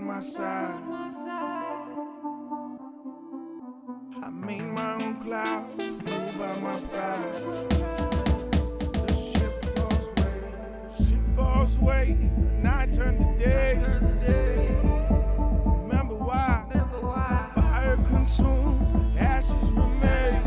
my side. I make my own clouds, fueled by my pride. The ship falls away, the night turns to day. Remember why? Fire consumes, ashes remain.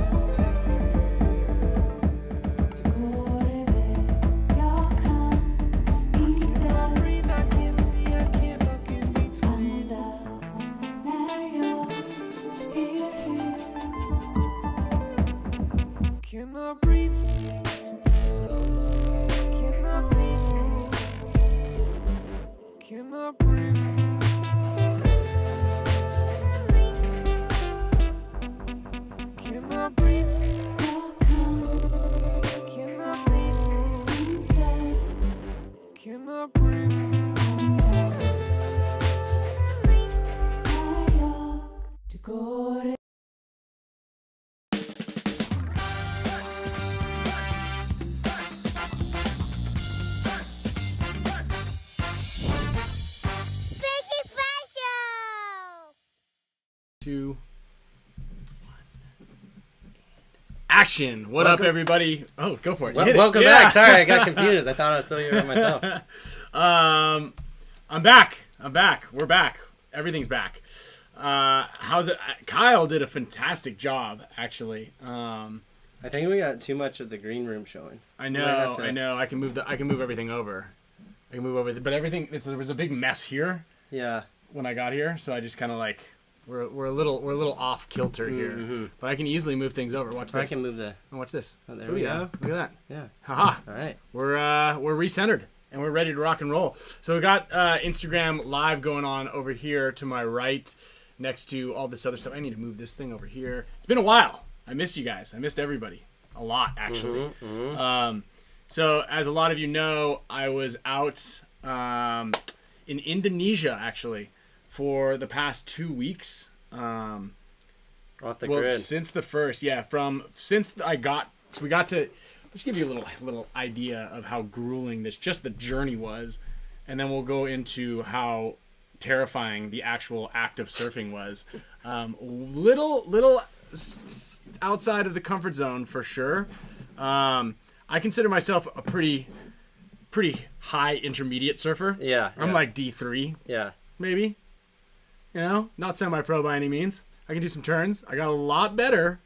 Cannot breathe, cannot see, cannot breathe, cannot breathe, cannot see, cannot breathe. Two, action. What up, everybody? Oh, go for it. Welcome back. Sorry, I got confused. I thought I was still here myself. I'm back. We're back. Everything's back. How's it? Kyle did a fantastic job, actually. I think we got too much of the green room showing. I know. I can move everything over. But everything. There was a big mess here. Yeah. When I got here, so I just kind of like. We're a little off kilter here, but I can easily move things over. Watch this. I can move the. Oh, watch this. Oh, there we go. Look at that. Yeah. Haha. All right. We're recentered and we're ready to rock and roll. So we got Instagram Live going on over here to my right, next to all this other stuff. I need to move this thing over here. It's been a while. I missed you guys. I missed everybody a lot, actually. So as a lot of you know, I was out in Indonesia actually. For the past 2 weeks, off the grid. Since the first, we got to. Let's give you a little idea of how grueling just the journey was, and then we'll go into how terrifying the actual act of surfing was. Little outside of the comfort zone for sure. I consider myself a pretty high intermediate surfer. Yeah. I'm like D3. Yeah. Maybe. You know, not semi-pro by any means. I can do some turns. I got a lot better.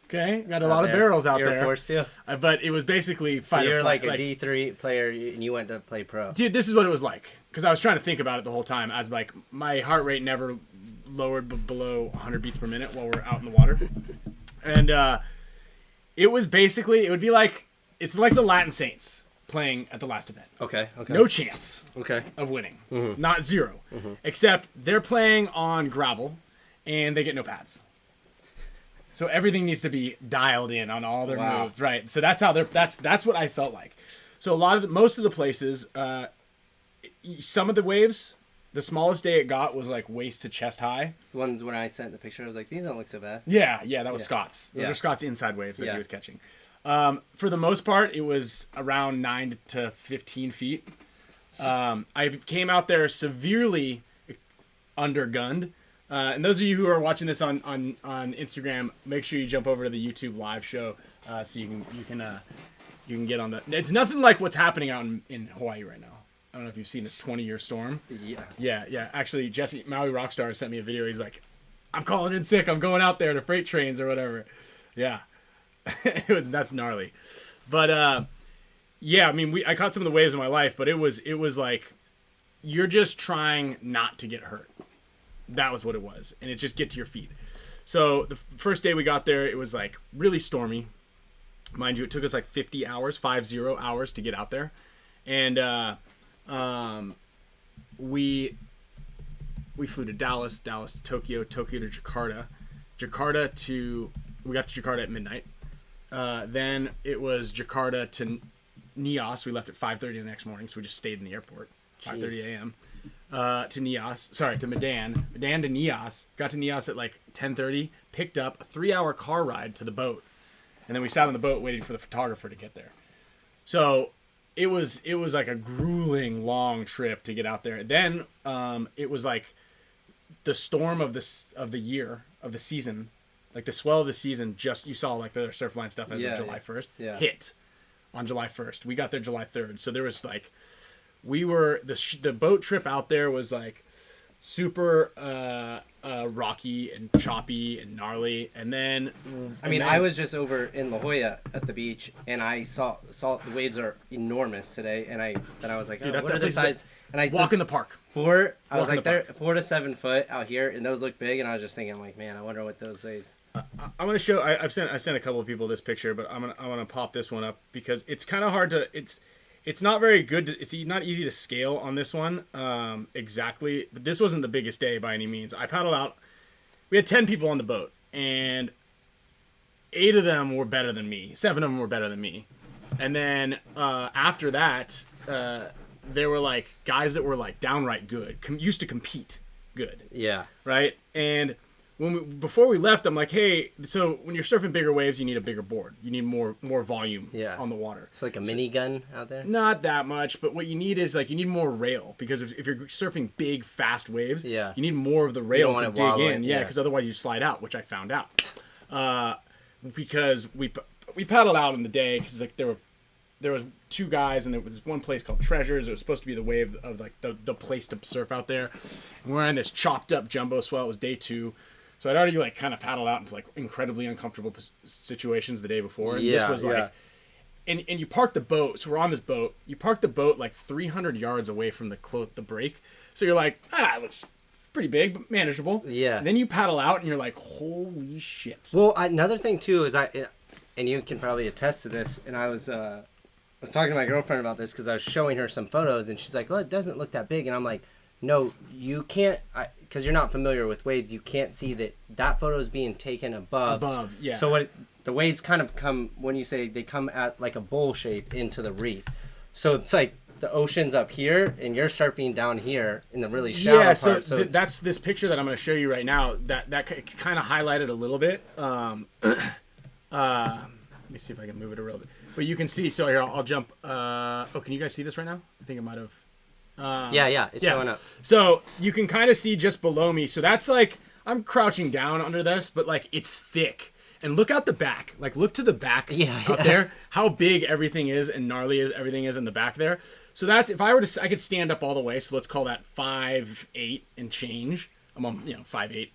Okay, got a lot of barrels out there. You're forced to. But it was basically fight so you're or flight. Like a D3 player, and you went to play pro. Dude, this is what it was like. Because I was trying to think about it the whole time. As like my heart rate never lowered below 100 beats per minute while we're out in the water, and it was basically it's like the Latin Saints playing at the last event. Okay. No chance. Okay. Of winning. Not zero. Except they're playing on gravel and they get no pads. So everything needs to be dialed in on all their moves, right? So that's how that's what I felt like. So most of the places, some of the waves, the smallest day it got was like waist to chest high. The ones when I sent the picture, I was like, these don't look so bad. Yeah, that was Scott's. Those are Scott's inside waves that he was catching. For the most part, it was around 9 to 15 feet. I came out there severely undergunned. And those of you who are watching this on Instagram, make sure you jump over to the YouTube live show so you can get on the. It's nothing like what's happening out in Hawaii right now. I don't know if you've seen this 20-year storm. Yeah. Actually, Jesse Maui Rockstar sent me a video. He's like, "I'm calling in sick. I'm going out there to freight trains or whatever." Yeah. That's gnarly, but I mean, I caught some of the waves in my life, but it was like you're just trying not to get hurt. That was what it was, and it's just get to your feet. So the first day we got there, it was like really stormy, mind you. It took us like 50 hours to get out there, and we flew to Dallas to Tokyo to Jakarta, we got to Jakarta at midnight. Then it was Jakarta to Nias. We left at 5:30 the next morning, so we just stayed in the airport. 5:30 a.m. To Medan. Medan to Nias. Got to Nias at like 10:30. Picked up a 3-hour car ride to the boat, and then we sat on the boat waiting for the photographer to get there. So it was like a grueling long trip to get out there. Then it was like the storm of the year of the season, like the swell of the season, just you saw like the Surfline stuff as of July 1st hit on July 1st. We got there July 3rd, so there was like the boat trip out there was like super rocky and choppy and gnarly, and then I was just over in La Jolla at the beach, and I saw the waves are enormous today, and I was like, dude, what are the size? And I walk in the park. I was like, they're 4 to 7 foot out here, and those look big, and I was just thinking, I'm like, man, I wonder what those waves. I'm gonna show. I sent a couple of people this picture, but I want to pop this one up because it's kind of hard to. It's not very good. It's not easy to scale on this one exactly. But this wasn't the biggest day by any means. I paddled out. We had 10 people on the boat, and 8 of them were better than me. 7 of them were better than me. And then after that, there were like guys that were like downright good, used to compete good. Yeah. Right. And before we left, I'm like, hey, so when you're surfing bigger waves, you need a bigger board. You need more volume on the water. It's like a mini gun out there? Not that much, but what you need is like you need more rail, because if you're surfing big, fast waves, you need more of the rail to dig in. Yeah, because otherwise you slide out, which I found out. Because we paddled out in the day, because like there was 2 guys, and there was one place called Treasures. It was supposed to be the wave of like the place to surf out there. And we're in this chopped up jumbo swell. It was day 2. So I'd already like kind of paddled out into like incredibly uncomfortable situations the day before. And this was like, and you park the boat. So we're on this boat. You park the boat like 300 yards away from the break. So you're like, it looks pretty big, but manageable. Yeah. And then you paddle out and you're like, holy shit. Well, another thing too is and you can probably attest to this. And I was talking to my girlfriend about this because I was showing her some photos, and she's like, well, it doesn't look that big. And I'm like, no, you can't, because you're not familiar with waves, you can't see that photo is being taken above. Yeah. So the waves kind of come, when you say they come at like a bowl shape into the reef. So it's like the ocean's up here, and you're surfing down here in the really shallow part. So that's this picture that I'm going to show you right now. That kind of highlighted a little bit. Let me see if I can move it a little bit. But you can see, so here, I'll jump. Can you guys see this right now? I think it might have. It's showing up. So you can kind of see just below me. So that's like, I'm crouching down under this, but like it's thick. And look out the back. Like look to the back out there. How big everything is and gnarly everything is in the back there. So that's, if I were to, I could stand up all the way. So let's call that 5'8" and change. I'm on 5'8".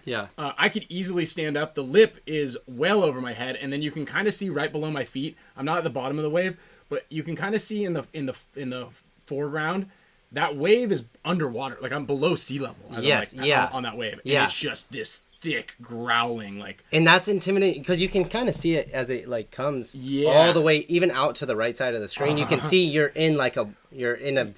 Yeah. I could easily stand up. The lip is well over my head, and then you can kind of see right below my feet. I'm not at the bottom of the wave, but you can kind of see in the foreground. That wave is underwater. Like I'm below sea level. On that wave. And it's just this thick growling like. And that's intimidating because you can kind of see it as it like comes all the way even out to the right side of the screen. You can see you're in a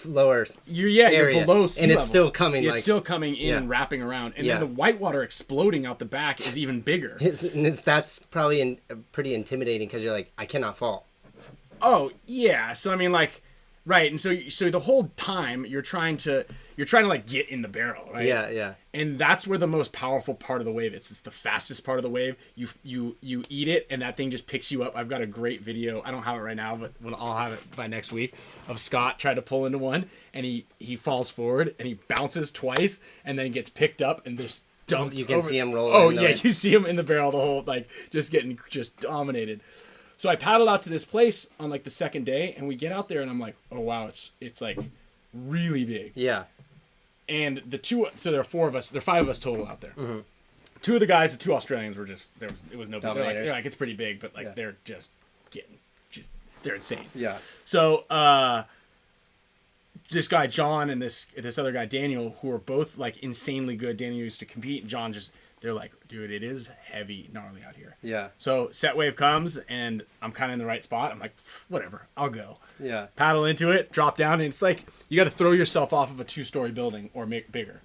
lower area, you're below sea level. And it's still coming. It's still coming in and wrapping around. And then the whitewater exploding out the back is even bigger. That's probably pretty intimidating because you're like, I cannot fall. Oh yeah. So I mean like. Right, and so the whole time you're trying to like get in the barrel, right? Yeah. And that's where the most powerful part of the wave is. It's the fastest part of the wave. You eat it, and that thing just picks you up. I've got a great video. I don't have it right now, but I'll have it by next week. Of Scott trying to pull into one, and he falls forward and he bounces twice, and then he gets picked up and just dumped. You can see him roll. Oh yeah, you see him in the barrel the whole like just getting dominated. So I paddled out to this place on like the second day, and we get out there, and I'm like, oh wow, it's like really big. Yeah. And so there are 4 of us, there are 5 of us total out there. Mm-hmm. 2 of the guys, the 2 Australians were just it was no big. They're like it's pretty big, but like they're just they're insane. Yeah. So this guy John and this other guy Daniel, who are both like insanely good. Daniel used to compete, and John they're like, dude, it is heavy, gnarly out here. Yeah. So set wave comes, and I'm kind of in the right spot. I'm like, whatever, I'll go. Yeah. Paddle into it, drop down, and it's like you got to throw yourself off of a 2-story building or make bigger.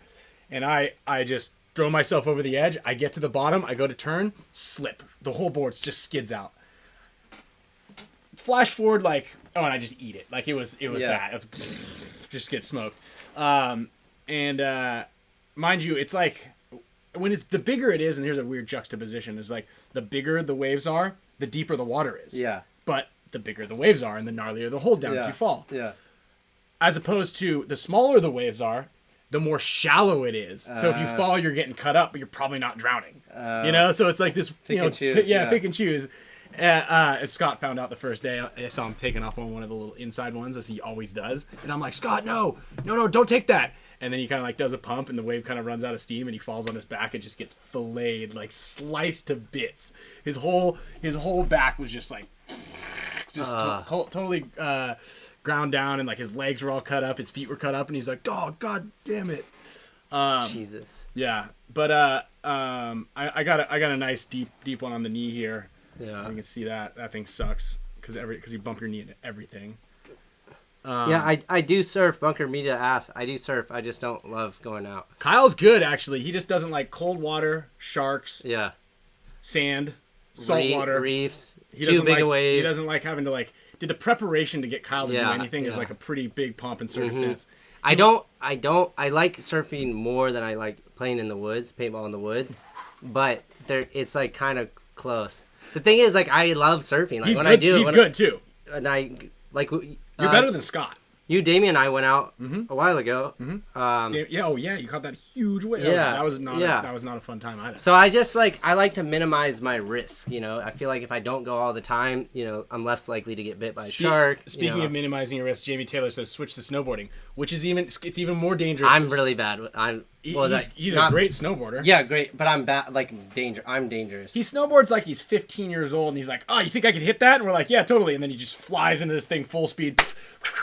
And I just throw myself over the edge. I get to the bottom. I go to turn, slip. The whole board just skids out. Flash forward, like, and I just eat it. Like it was bad. Just get smoked. And mind you, it's like. When it's the bigger it is, and here's a weird juxtaposition, is like the bigger the waves are, the deeper the water is. Yeah. But the bigger the waves are, and the gnarlier the hold down if you fall. Yeah. As opposed to the smaller the waves are, the more shallow it is. So if you fall, you're getting cut up, but you're probably not drowning. So it's like this, pick and choose. As Scott found out the first day, I saw him taking off on one of the little inside ones, as he always does. And I'm like, Scott, no, don't take that. And then he kind of like does a pump, and the wave kind of runs out of steam, and he falls on his back and just gets filleted, like sliced to bits. His whole back was just like, totally ground down, and like his legs were all cut up, his feet were cut up, and he's like, oh, God damn it. Jesus. Yeah, but I got a nice deep one on the knee here. Yeah, you can see that thing sucks because you bump your knee into everything. I do surf. Bunker me to ass. I do surf. I just don't love going out. Kyle's good, actually. He just doesn't like cold water, sharks, sand, salt water, reefs. Too big a waves. He doesn't like having to like. Did the preparation to get Kyle to do anything is like a pretty big pomp and circumstance. I like surfing more than I like playing in the woods, paintball in the woods, but it's like kind of close. The thing is, like, I love surfing. Like, He's good too. And I like. You're better than Scott. You, Damien, and I went out a while ago. You caught that huge wave. That was not a fun time either. So I just I like to minimize my risk. I feel like if I don't go all the time, I'm less likely to get bit by a shark. Speaking of minimizing your risk, Jamie Taylor says switch to snowboarding, which is even more dangerous. I'm really bad. He's a great snowboarder. Yeah, great, but I'm bad. I'm dangerous. He snowboards like he's 15 years old, and he's like, "Oh, you think I can hit that?" And we're like, "Yeah, totally." And then he just flies into this thing full speed,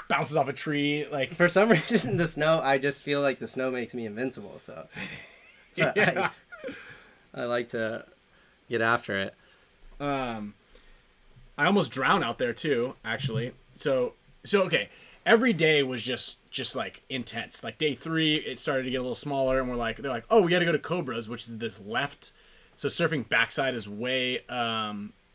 bounces off a tree. Like, for some reason, the snow. I just feel like the snow makes me invincible. So I like to get after it. I almost drown out there too, actually. So okay. Every day was just like intense. Like day 3, it started to get a little smaller, and they're like, oh, we got to go to Cobras, which is this left. So surfing backside is way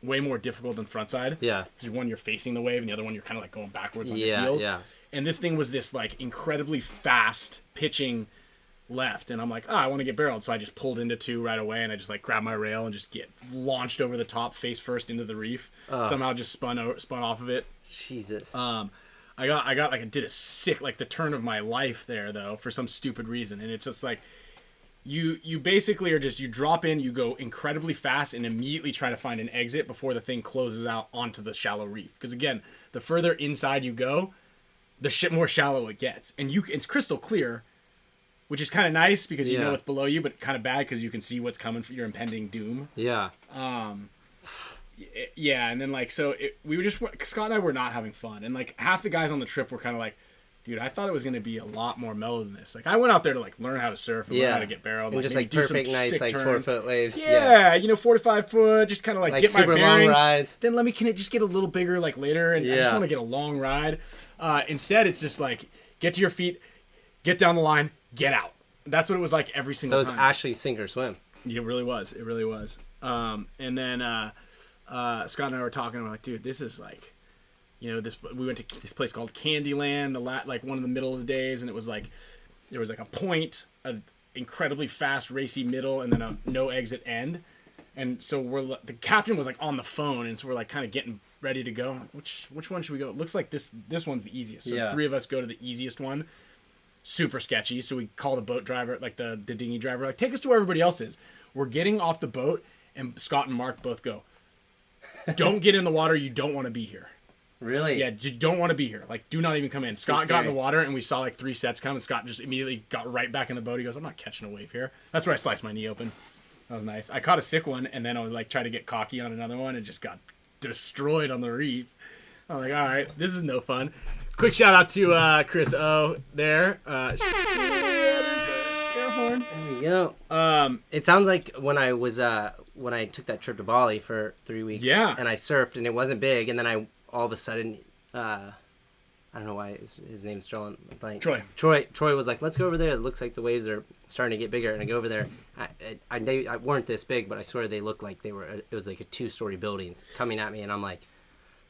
more difficult than frontside. Yeah. Because one you're facing the wave, and the other one you're kind of like going backwards on your heels. Yeah. And this thing was this like incredibly fast pitching left, and I'm like, I want to get barreled, so I just pulled into 2 right away, and I just like grabbed my rail and just get launched over the top face first into the reef. Somehow just spun off of it. Jesus. I did a sick, like, the turn of my life there, though, for some stupid reason. And it's just like, you basically are just, you drop in, you go incredibly fast, and immediately try to find an exit before the thing closes out onto the shallow reef. Because again, the further inside you go, the more shallow it gets. And it's crystal clear, which is kind of nice because you know what's below you, but kind of bad because you can see what's coming for your impending doom. Yeah. Yeah, and then we were just, Scott and I were not having fun, and like half the guys on the trip were kind of like, dude, I thought it was gonna be a lot more mellow than this. Like I went out there to like learn how to surf and learn how to get barreled, and just like perfect nice like 4-foot waves. Yeah, 4 to 5 foot, just kind of like get my bearings. Long rides. Then can it just get a little bigger like later, and I just want to get a long ride. Instead, it's just like get to your feet, get down the line, get out. That's what it was like every single time. It was actually sink or swim. Yeah, it really was. It really was. And then. Scott and I were talking, and we're like, dude, this is like, we went to this place called Candyland like one of the middle of the days, and it was like, there was like a point, an incredibly fast, racy middle, and then a no exit end. And so the captain was like on the phone, and so we're like kind of getting ready to go. Like, which one should we go? It looks like this one's the easiest. So the 3 of us go to the easiest one. Super sketchy. So we call the boat driver, like the dinghy driver, like, take us to where everybody else is. We're getting off the boat, and Scott and Mark both go, don't get in the water. You don't want to be here. Really? Yeah, you don't want to be here. Like, do not even come in. Scott got in the water, and we saw like 3 sets come, and Scott just immediately got right back in the boat. He goes, I'm not catching a wave here. That's where I sliced my knee open. That was nice. I caught a sick one, and then I was like trying to get cocky on another one, and just got destroyed on the reef. I'm like, all right, this is no fun. Quick shout out to Chris O there. There you go. It sounds like when I took that trip to Bali for 3 weeks, and I surfed, and it wasn't big, and then I all of a sudden, I don't know why his name's John. Like Troy was like, let's go over there. It looks like the waves are starting to get bigger, and I go over there. I weren't this big, but I swear they looked like it was like a 2-story buildings coming at me, and I'm like,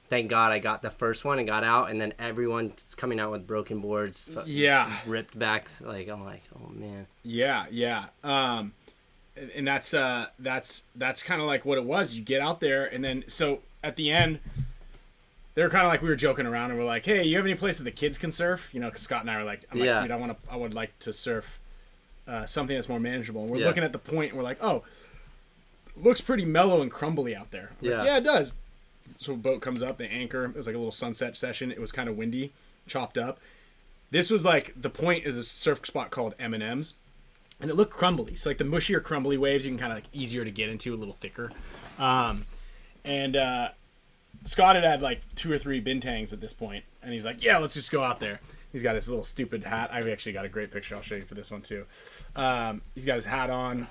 thank God I got the first one and got out, and then everyone's coming out with broken boards, ripped backs. Like, I'm like, oh man. Yeah. And that's kind of like what it was. You get out there, and then so at the end, they're kind of like, we were joking around and we're like, hey, you have any place that the kids can surf? You know, because Scott and I were like, I'm like, dude, I would like to surf something that's more manageable. And we're looking at the point and we're like, oh, looks pretty mellow and crumbly out there. Like, yeah, it does. So a boat comes up, they anchor. It was like a little sunset session. It was kind of windy, chopped up. This was like, the point is a surf spot called M&M's. And it looked crumbly. So like the mushier crumbly waves, you can kind of like easier to get into, a little thicker. Scott had like 2 or 3 bintangs at this point, and he's like, yeah, let's just go out there. He's got his little stupid hat. I've actually got a great picture I'll show you for this one too. He's got his hat on,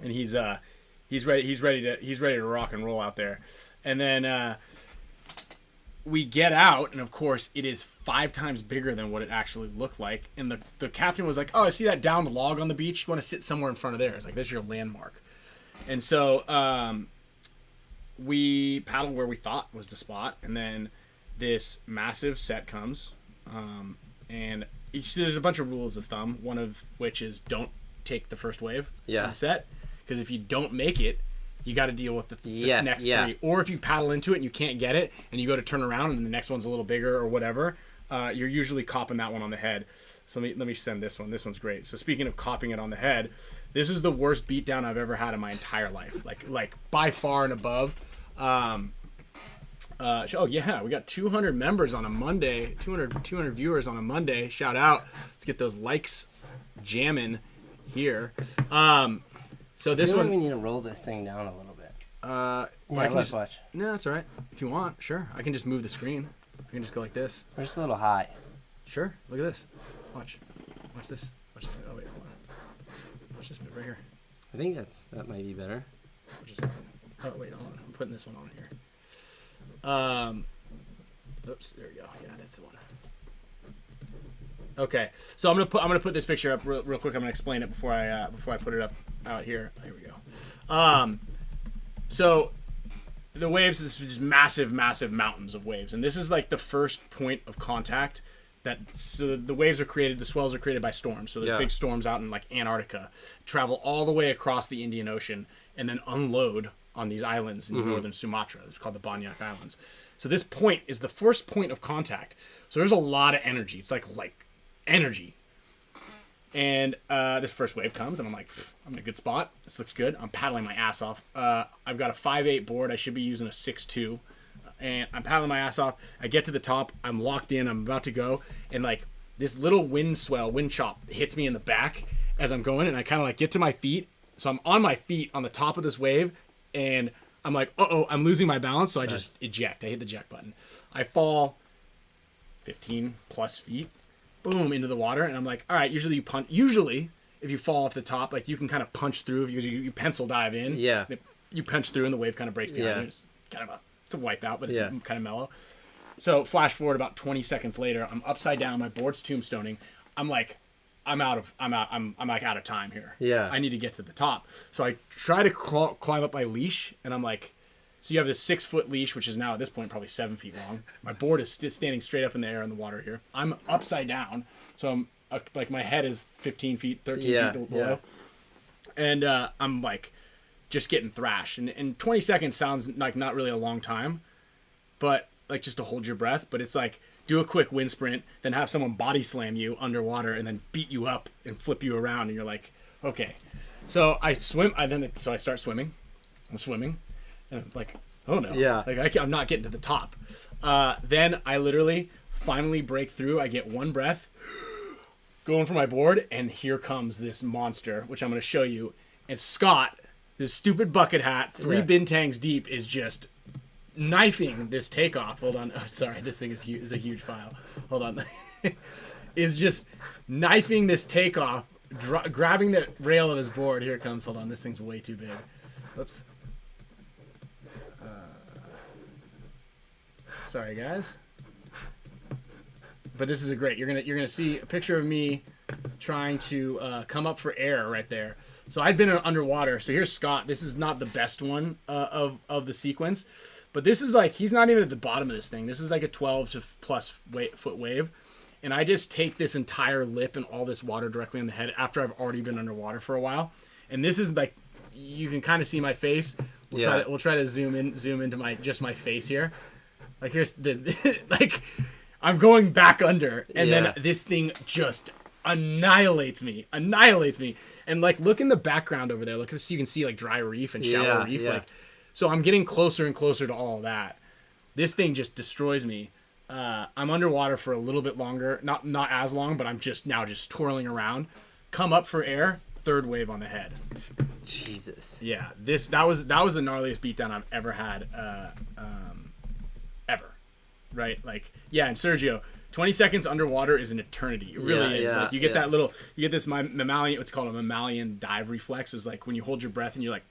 and he's ready to rock and roll out there. And then we get out, and of course it is 5 times bigger than what it actually looked like. And the captain was like, oh, I see that downed log on the beach. You want to sit somewhere in front of there? It's like, this is your landmark. And so we paddled where we thought was the spot, and then this massive set comes, and there's a bunch of rules of thumb, one of which is don't take the first wave of the set, because if you don't make it, you got to deal with the next 3. Or if you paddle into it and you can't get it, and you go to turn around and the next one's a little bigger or whatever, you're usually copping that one on the head. So let me send this one. This one's great. So speaking of copping it on the head, this is the worst beatdown I've ever had in my entire life. Like by far and above. We got 200 members on a Monday, 200 viewers on a Monday. Shout out. Let's get those likes jamming here. So this one, we need to roll this thing down a little bit. Watch. No, that's all right. If you want, sure. I can just move the screen. I can just go like this. We're just a little high. Sure. Look at this. Watch this. Watch this. Oh wait, hold on. Watch this bit right here. I think that might be better. Oh wait, hold on. I'm putting this one on here. Oops, there we go. Yeah, that's the one. Okay, so I'm gonna put this picture up real quick. I'm gonna explain it before I put it up out here. Here we go. So the waves, this is just massive mountains of waves, and this is like the first point of contact. So the waves are created, the swells are created by storms. So there's big storms out in like Antarctica, travel all the way across the Indian Ocean, and then unload on these islands in northern Sumatra. It's called the Banyak Islands. So this point is the first point of contact. So there's a lot of energy. It's like energy. And this first wave comes, and I'm like, I'm in a good spot. This looks good. I'm paddling my ass off. I've got a 5'8" board. I should be using a 6'2". And I'm paddling my ass off. I get to the top. I'm locked in. I'm about to go. And like this little wind chop hits me in the back as I'm going. And I kind of like get to my feet. So I'm on my feet on the top of this wave. And I'm like, I'm losing my balance. So I just eject. I hit the eject button. I fall 15 plus feet. Boom, into the water. And I'm like, all right, usually if you fall off the top, like you can kind of punch through. If you pencil dive in. Yeah. You punch through and the wave kind of breaks behind you. It's kind of it's a wipeout, but it's kind of mellow. So flash forward about 20 seconds later, I'm upside down, my board's tombstoning. I'm like out of time here. Yeah. I need to get to the top. So I try to climb up my leash, and I'm like, so you have this 6-foot leash, which is now at this point probably 7 feet long. My board is standing straight up in the air in the water here. I'm upside down, so I'm like my head is 15 feet, 13 feet below. And I'm like just getting thrashed. And 20 seconds sounds like not really a long time, but like just to hold your breath. But it's like do a quick wind sprint, then have someone body slam you underwater and then beat you up and flip you around. And you're like, okay. So I swim. So I start swimming. I'm swimming. And I'm like, oh no. Yeah. Like I'm not getting to the top. Then I literally finally break through. I get one breath, going for my board, and here comes this monster, which I'm going to show you. And Scott, this stupid bucket hat, 3 bintangs deep, is just knifing this takeoff. Hold on. Oh, sorry, this thing is a huge file. Hold on. Is just knifing this takeoff, grabbing the rail of his board. Here it comes. Hold on. This thing's way too big. Oops. Sorry, guys. But this is a great. You're gonna see a picture of me trying to come up for air right there. So I'd been underwater. So here's Scott. This is not the best one of the sequence, but this is like he's not even at the bottom of this thing. This is like a 12 to plus foot wave, and I just take this entire lip and all this water directly on the head after I've already been underwater for a while. And this is like you can kind of see my face. We'll try to zoom into my face here. Like here's the like I'm going back under, and then this thing just annihilates me, and like look in the background over there. Look, so you can see like dry reef and shallow reef. Like, so I'm getting closer and closer to all of that. This thing just destroys me. I'm underwater for a little bit longer, not as long, but I'm just twirling around. Come up for air, third wave on the head. Jesus. Yeah, that was the gnarliest beatdown I've ever had, ever. Right? Like, yeah, and Sergio, 20 seconds underwater is an eternity. It really is. Like you get that little, you get this mammalian, what's called a mammalian dive reflex. Is like when you hold your breath and you're like,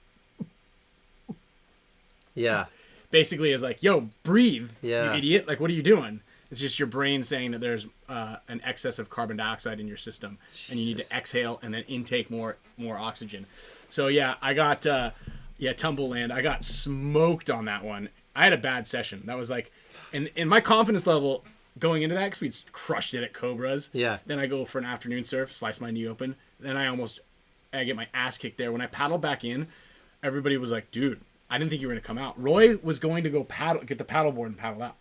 yeah. Basically, is like, yo, breathe, you Yeah. idiot. Like, what are you doing? It's just your brain saying that there's an excess of carbon dioxide in your system, and you need to exhale and then intake more oxygen. So yeah, I got Tumbleland. I got smoked on that one. I had a bad session. That was like, and my confidence level going into that, because we crushed it at Cobras. Yeah. Then I go for an afternoon surf, slice my knee open. Then I get my ass kicked there. When I paddled back in, everybody was like, dude, I didn't think you were going to come out. Roy was going to go get the paddleboard and paddle out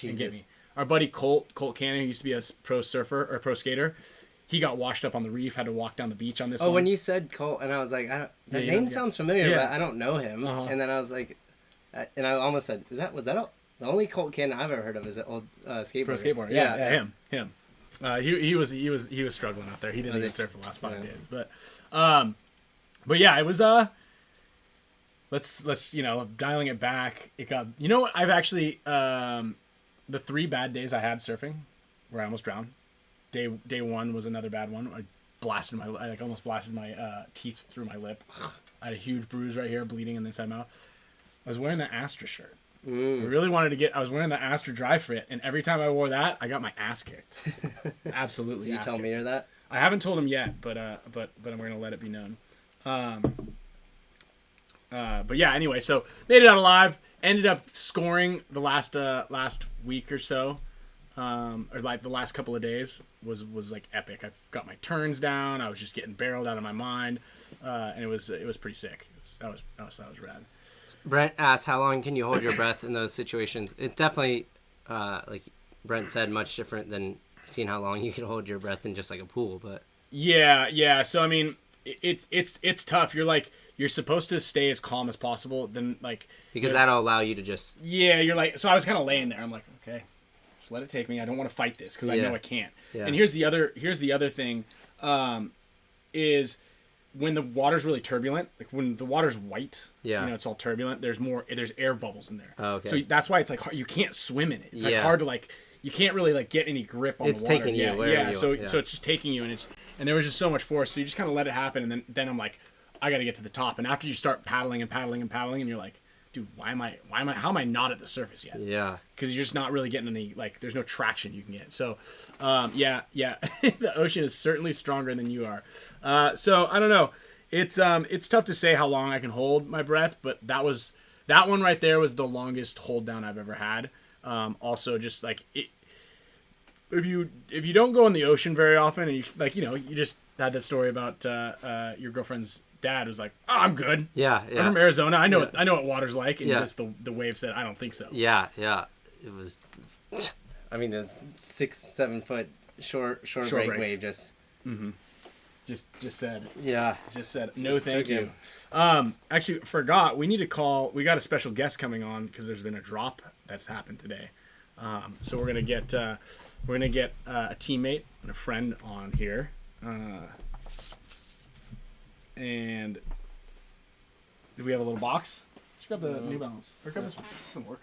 and get me. Our buddy Colt Cannon, who used to be a pro surfer or pro skater, he got washed up on the reef, had to walk down the beach on this one. Oh, when you said Colt, and I was like, that name sounds familiar, but I don't know him. And then I was like, and I almost said, was that the only Colt Cannon I've ever heard of is an old skateboarder. Pro skateboarder, yeah, him. He was struggling out there. He didn't even surf for the last 5 days, but yeah, it was let's dialing it back. It got what I've actually the 3 bad days I had surfing, where I almost drowned. Day 1 was another bad one. I almost blasted my teeth through my lip. I had a huge bruise right here, bleeding in the inside mouth. I was wearing the Astra shirt. I really wanted to I was wearing the Astra dry fit, and every time I wore that, I got my ass kicked. Absolutely. Did you tell Meter that? I haven't told him yet, but I'm gonna let it be known. But yeah, anyway, so made it out alive. Ended up scoring the last week or so, or like the last couple of days was like epic. I got my turns down. I was just getting barreled out of my mind, and it was pretty sick. That was rad. Brent asked, how long can you hold your breath in those situations? It's definitely, like Brent said, much different than seeing how long you can hold your breath in just like a pool. But yeah. So I mean, it's tough. You're supposed to stay as calm as possible. Then because that'll allow you to just you're like. So I was kind of laying there. I'm like, okay, just let it take me. I don't want to fight this because I know I can't. Yeah. And here's the other thing, is when the water's really turbulent, like when the water's white, it's all turbulent. There's air bubbles in there. Oh, okay. So that's why it's like you can't swim in it. It's like hard to you can't really get any grip on the water. It's taking you. So it's just taking you, and there was just so much force. So you just kind of let it happen, and then I'm like, I got to get to the top. And after you start paddling, and you're like, dude, how am I not at the surface yet? Yeah. Because you're just not really getting any, there's no traction you can get. So, yeah. The ocean is certainly stronger than you are. So I don't know. It's tough to say how long I can hold my breath, but that one right there was the longest hold down I've ever had. Also just if you don't go in the ocean very often, and you just had that story about your girlfriend's dad was like, oh, I'm good. Yeah. I'm from Arizona. I know what water's like, and just the wave said, I don't think so. Yeah. It was. I mean, it's 6-7 foot short break wave just. Mm-hmm. Just said. Yeah. Just said no, thank you. Him. Actually, forgot. We need to call. We got a special guest coming on because there's been a drop that's happened today. So we're gonna get a teammate and a friend on here. And do we have a little box? Just grab the New Balance. Or grab this one. This doesn't work.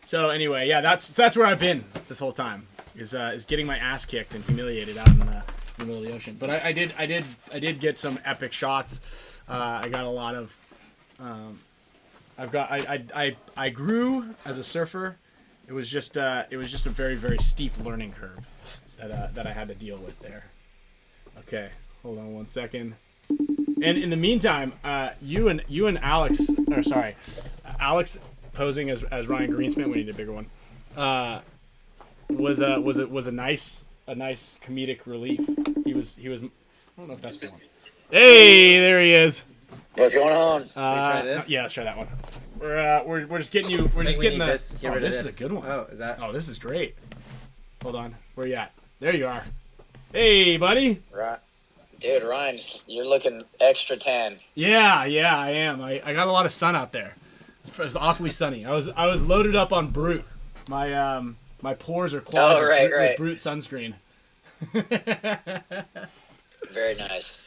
So anyway, yeah, that's where I've been this whole time. Is getting my ass kicked and humiliated out in the middle of the ocean. But I did get some epic shots. I got a lot of. I grew as a surfer. It was just a very, very steep learning curve that I had to deal with there. Okay, hold on 1 second. And in the meantime, you and Alex, Alex posing as Ryan Greenspan. We need a bigger one. Was a nice comedic relief. He was. I don't know if that's the one. Hey, there he is. What's going on? Should we try this? Yeah, let's try that one. We're just getting you. We're just getting the. This. Get rid of this is a good one. Oh, is that? Oh, this is great. Hold on. Where you at? There you are. Hey, buddy. Right. Dude, Ryan, you're looking extra tan. Yeah, I am. I got a lot of sun out there. It's awfully sunny. I was loaded up on Brute. My pores are clogged with Brute sunscreen. Very nice.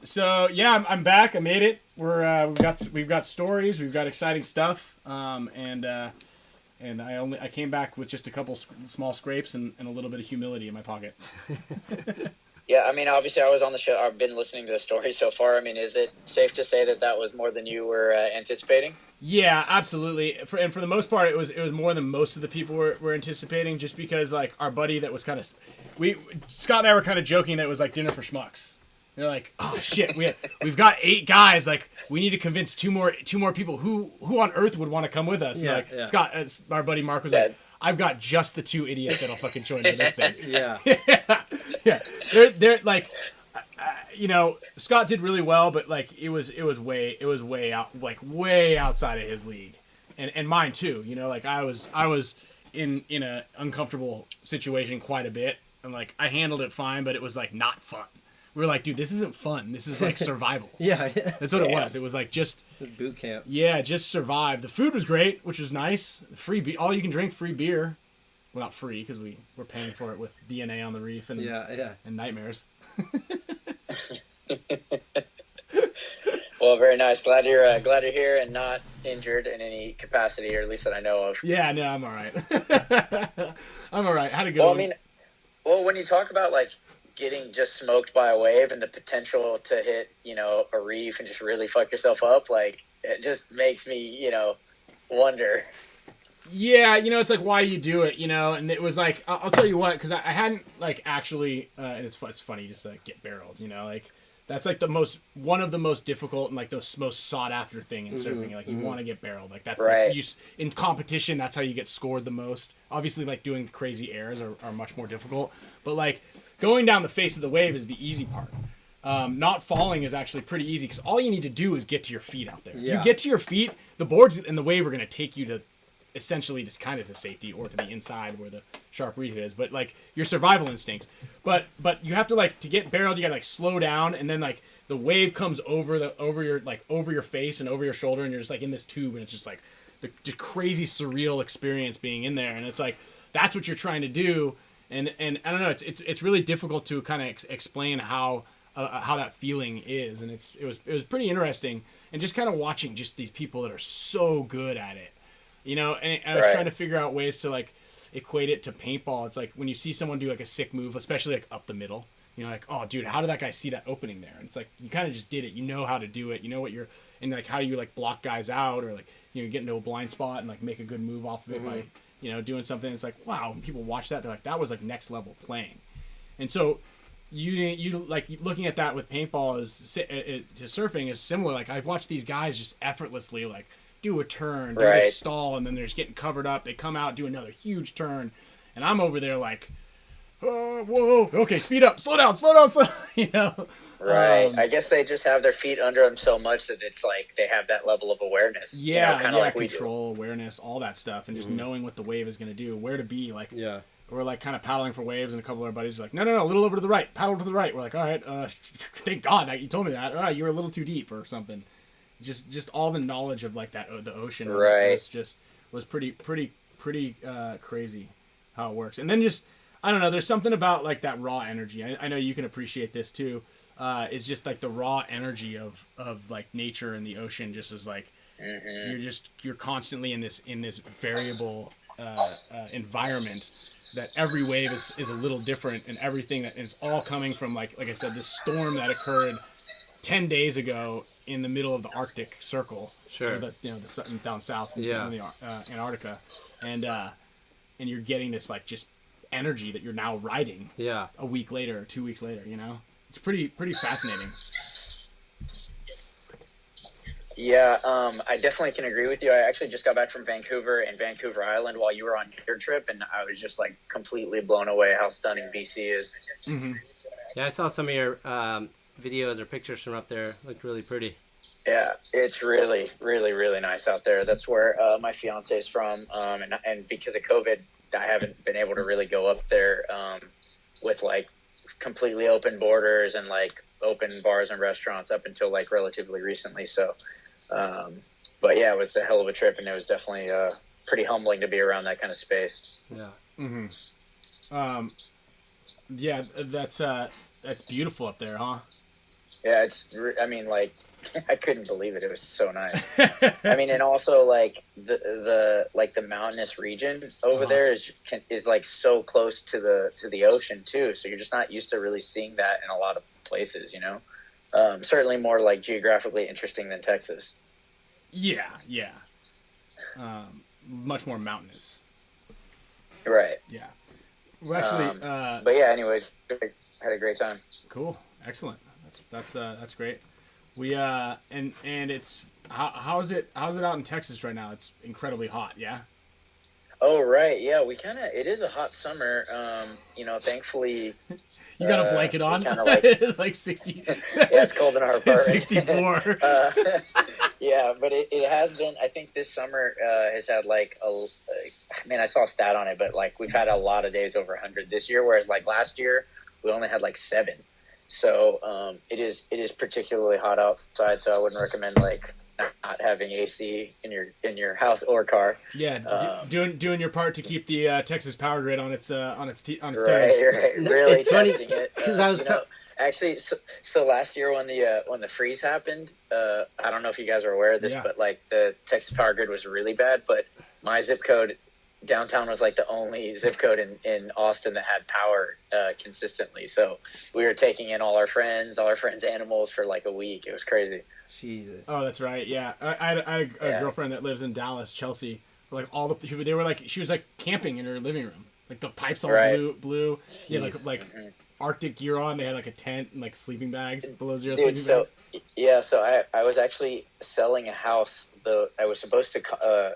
So yeah, I'm back. I made it. We've got stories. We've got exciting stuff. And I came back with just a couple small scrapes and a little bit of humility in my pocket. Yeah, I mean, obviously, I was on the show. I've been listening to the story so far. I mean, is it safe to say that was more than you were anticipating? Yeah, absolutely. For the most part, it was more than most of the people were anticipating. Just because like our buddy that was kind of, Scott and I were kind of joking that it was like dinner for schmucks. They're like, oh shit, we've got 8 guys. Like we need to convince two more people. Who on earth would want to come with us? Yeah, and Scott, our buddy Mark was like, I've got just the 2 idiots that'll fucking join for this thing. Yeah. They're like, Scott did really well, but like it was way outside of his league, and mine too. Like I was in a uncomfortable situation quite a bit, and like I handled it fine, but it was like not fun. We were like, dude, this isn't fun. This is like survival. Yeah. That's what it was. It was like just... It was boot camp. Yeah, just survive. The food was great, which was nice. Free beer. All you can drink, free beer. Well, not free, because we're paying for it with DNA on the reef and and nightmares. Well, very nice. Glad you're here and not injured in any capacity, or at least that I know of. Yeah, no, I'm all right. I'm all right. Had a good one. I mean, when you talk about like getting just smoked by a wave and the potential to hit, a reef and just really fuck yourself up, like it just makes me, wonder. Yeah, it's like why you do it, and it was like, I'll tell you what, because I hadn't like actually, and it's funny just to get barreled, like that's like one of the most difficult and like the most sought after thing in surfing. Like you want to get barreled, like that's right. Like, in competition, that's how you get scored the most. Obviously, like doing crazy airs are much more difficult, but like going down the face of the wave is the easy part. Not falling is actually pretty easy because all you need to do is get to your feet out there. Yeah. You get to your feet, the boards and the wave are going to take you to essentially just kind of to safety or to the inside where the sharp reef is, but like your survival instincts. But you have to like to get barreled, you gotta like slow down, and then like the wave comes over your face and over your shoulder, and you're just like in this tube, and it's just like the crazy surreal experience being in there, and it's like that's what you're trying to do, and I don't know, it's really difficult to kind of explain how that feeling is, and it was pretty interesting, and just kind of watching just these people that are so good at it. And I was trying to figure out ways to like equate it to paintball. It's like when you see someone do like a sick move, especially like up the middle, like, oh dude, how did that guy see that opening there? And it's like, you kind of just did it. You know how to do it. You know what you're, and like, how do you like block guys out or like, get into a blind spot and like make a good move off of it by, doing something. It's like, wow, when people watch that, they're like, that was like next level playing. And so you like looking at that with paintball to surfing is similar. Like I watch these guys just effortlessly like do a turn, do a stall, and then they're just getting covered up. They come out, do another huge turn, and I'm over there like, oh, whoa, okay, speed up, slow down. Right. I guess they just have their feet under them so much that it's like they have that level of awareness. Yeah, kind of like control, awareness, all that stuff, and just knowing what the wave is going to do, where to be. Like, we're like kind of paddling for waves, and a couple of our buddies are like, no, a little over to the right, paddle to the right. We're like, all right, thank God that you told me that. You were a little too deep or something. Just all the knowledge of like that the ocean was pretty crazy how it works. And then just I don't know, there's something about like that raw energy. I know you can appreciate this too. It's just like the raw energy of like nature and the ocean just is like you're constantly in this variable environment that every wave is a little different, and everything that is all coming from like I said, this storm that occurred 10 days ago in the middle of the Arctic Circle, the down south in the Antarctica, and you're getting this like just energy that you're now riding a week later or 2 weeks later. It's pretty fascinating. Yeah, I definitely can agree with you. I actually just got back from Vancouver and Vancouver Island while you were on your trip, and I was just like completely blown away how stunning BC is. Yeah, I saw some of your videos or pictures from up there. Looked really pretty. Yeah, it's really, really, really nice out there. That's where my fiance is from, and because of COVID, I haven't been able to really go up there with like completely open borders and like open bars and restaurants up until like relatively recently. So, but yeah, it was a hell of a trip, and it was definitely pretty humbling to be around that kind of space. Yeah. Mm-hmm. Yeah, that's beautiful up there, huh? Yeah, I mean, like, I couldn't believe it. It was so nice. I mean, and also like the mountainous region over there is like so close to the ocean too. So you're just not used to really seeing that in a lot of places, you know. Certainly more like geographically interesting than Texas. Yeah. Much more mountainous. Right. Yeah. Well, actually, but yeah. Anyways, had a great time. Cool. Excellent. That's great. We and it's how's it out in Texas right now? It's incredibly hot. Yeah. Oh right, yeah. It is a hot summer. You know, thankfully. You got a blanket on. Like 60. Yeah, it's cold in our apartment. 64. Yeah, but it has been. I think this summer has had like I saw a stat on it, but like we've had a lot of days over 100 this year, whereas like last year we only had like 7. So it is particularly hot outside. So I wouldn't recommend like not having AC in your house or car. Yeah, doing your part to keep the Texas power grid on its toes. Right, really it's funny, testing it. Because I was actually, so last year when the freeze happened, I don't know if you guys are aware of this, but like the Texas power grid was really bad. But my zip code downtown was like the only zip code in Austin that had power consistently. So we were taking in all our friends' animals for like a week. It was crazy. Jesus. Oh, that's right. Yeah, I had a girlfriend that lives in Dallas, Chelsea. Like all the people, they were like, she was like camping in her living room. Like the pipes all blue. Yeah, like Arctic gear on. They had like a tent and like sleeping bags, below zero sleeping bags. Yeah, so I was actually selling a house. I was supposed to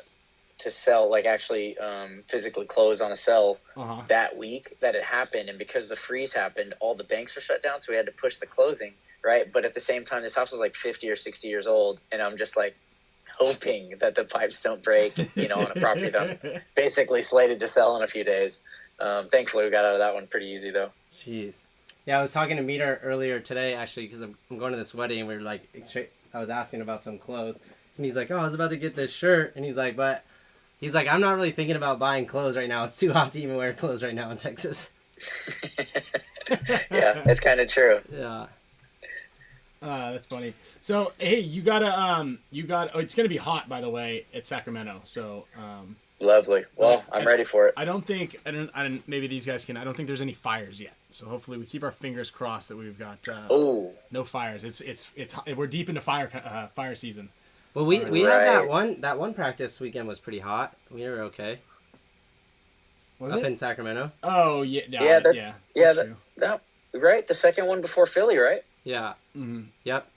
sell, like actually physically close on a sell that week that it happened, and because the freeze happened, all the banks were shut down, so we had to push the closing, right? But at the same time, this house was like 50 or 60 years old, and I'm just like hoping that the pipes don't break, you know, on a property that I'm basically slated to sell in a few days. Thankfully, we got out of that one pretty easy, though. Jeez. Yeah, I was talking to Meter earlier today, actually, because I'm going to this wedding, and we were like, I was asking about some clothes, and he's like, oh, I was about to get this shirt, and he's like, I'm not really thinking about buying clothes right now. It's too hot to even wear clothes right now in Texas. Yeah, it's kind of true. Yeah. That's funny. So, hey, it's going to be hot, by the way, at Sacramento. So, lovely. Well, I'm ready for it. I don't think maybe these guys can. I don't think there's any fires yet. So hopefully we keep our fingers crossed that we've got no fires. It's we're deep into fire season. Well, we had that one practice weekend was pretty hot. We were okay. Was up it? In Sacramento? Oh yeah, that's true. That right. The second one before Philly, right? Yeah. Mm-hmm. Yep.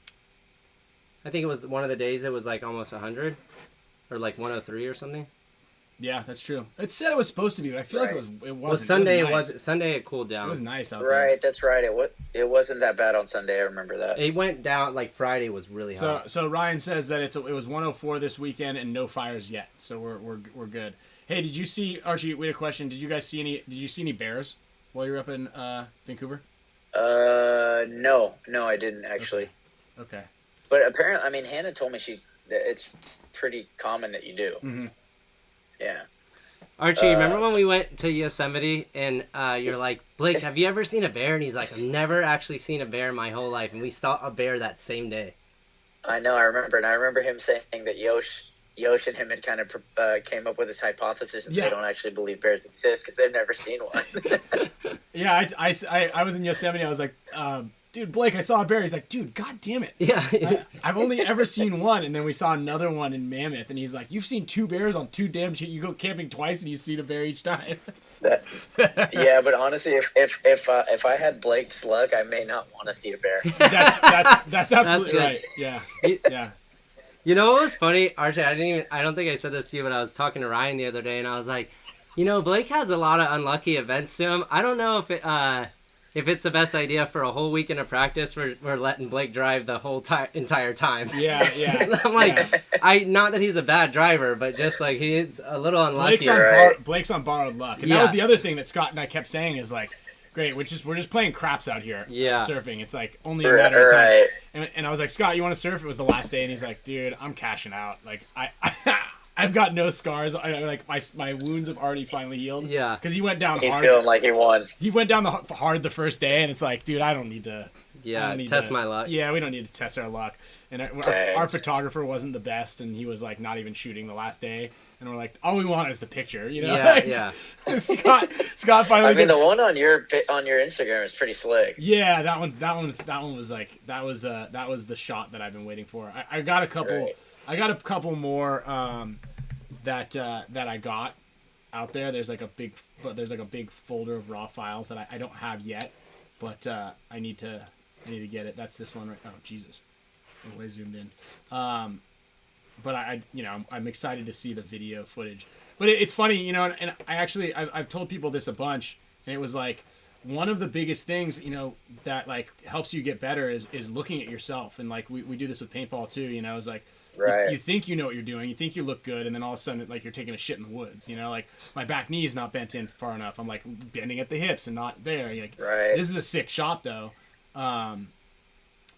I think it was one of the days it was like almost 100, or like 103 or something. Yeah, that's true. It said it was supposed to be, but I feel like it wasn't. Well, Sunday it was nice. Sunday it cooled down. It was nice out there. Right, that's right. It wasn't that bad on Sunday. I remember that. It went down like Friday was really hot. So Ryan says that it was 104 this weekend and no fires yet. So we're good. Hey, did you see, Archie? We had a question. Did you see any bears while you were up in Vancouver? No, I didn't actually. Okay. But apparently, I mean, Hannah told me it's pretty common that you do. Mm-hmm. Yeah. Archie, remember when we went to Yosemite and you're like, Blake, have you ever seen a bear? And he's like, I've never actually seen a bear in my whole life. And we saw a bear that same day. I know, I remember. And I remember him saying that Yosh and him had kind of came up with this hypothesis that they don't actually believe bears exist because they've never seen one. Yeah, I was in Yosemite. I was like, dude, Blake, I saw a bear. He's like, dude, god damn it. Yeah. I've only ever seen one. And then we saw another one in Mammoth. And he's like, you've seen 2 bears on 2 damn... You go camping twice and you see the bear each time. Yeah, but honestly, if I had Blake's luck, I may not want to see a bear. That's absolutely right. Yeah. Yeah. You know what was funny, Archie? I don't think I said this to you, but I was talking to Ryan the other day, and I was like, Blake has a lot of unlucky events to him. I don't know if if it's the best idea for a whole weekend of practice, we're letting Blake drive the whole entire time. Yeah. I'm like, not that he's a bad driver, but just like he is a little unlucky. Blake's on borrowed luck, and that was the other thing that Scott and I kept saying is like, great, we're just playing craps out here. Surfing. It's like only a matter of time. And I was like, Scott, you want to surf? It was the last day, and he's like, dude, I'm cashing out. Like I've got no scars. Like my wounds have already finally healed. Yeah. Because he went down hard. He's feeling like he won. He went down hard the first day, and it's like, dude, I don't need to. Yeah, test my luck. Yeah, we don't need to test our luck. And our photographer wasn't the best, and he was like not even shooting the last day. And we're like, all we want is the picture, you know? Yeah. Scott finally. I mean, the one on your Instagram is pretty slick. Yeah, that one was like that was the shot that I've been waiting for. I got a couple. Right. I got a couple more that I got out there. There's like a big folder of raw files that I don't have yet, but I need to get it. That's this one right. Oh Jesus, I'm way zoomed in. But I'm excited to see the video footage. But it's funny, and I've told people this a bunch, and it was like one of the biggest things, that like helps you get better is looking at yourself. And like we do this with paintball too, it's like. Right. You think you know what you're doing, you think you look good, and then all of a sudden, like, you're taking a shit in the woods, like, my back knee is not bent in far enough, I'm, like, bending at the hips and not there, you're like, this is a sick shot, though, and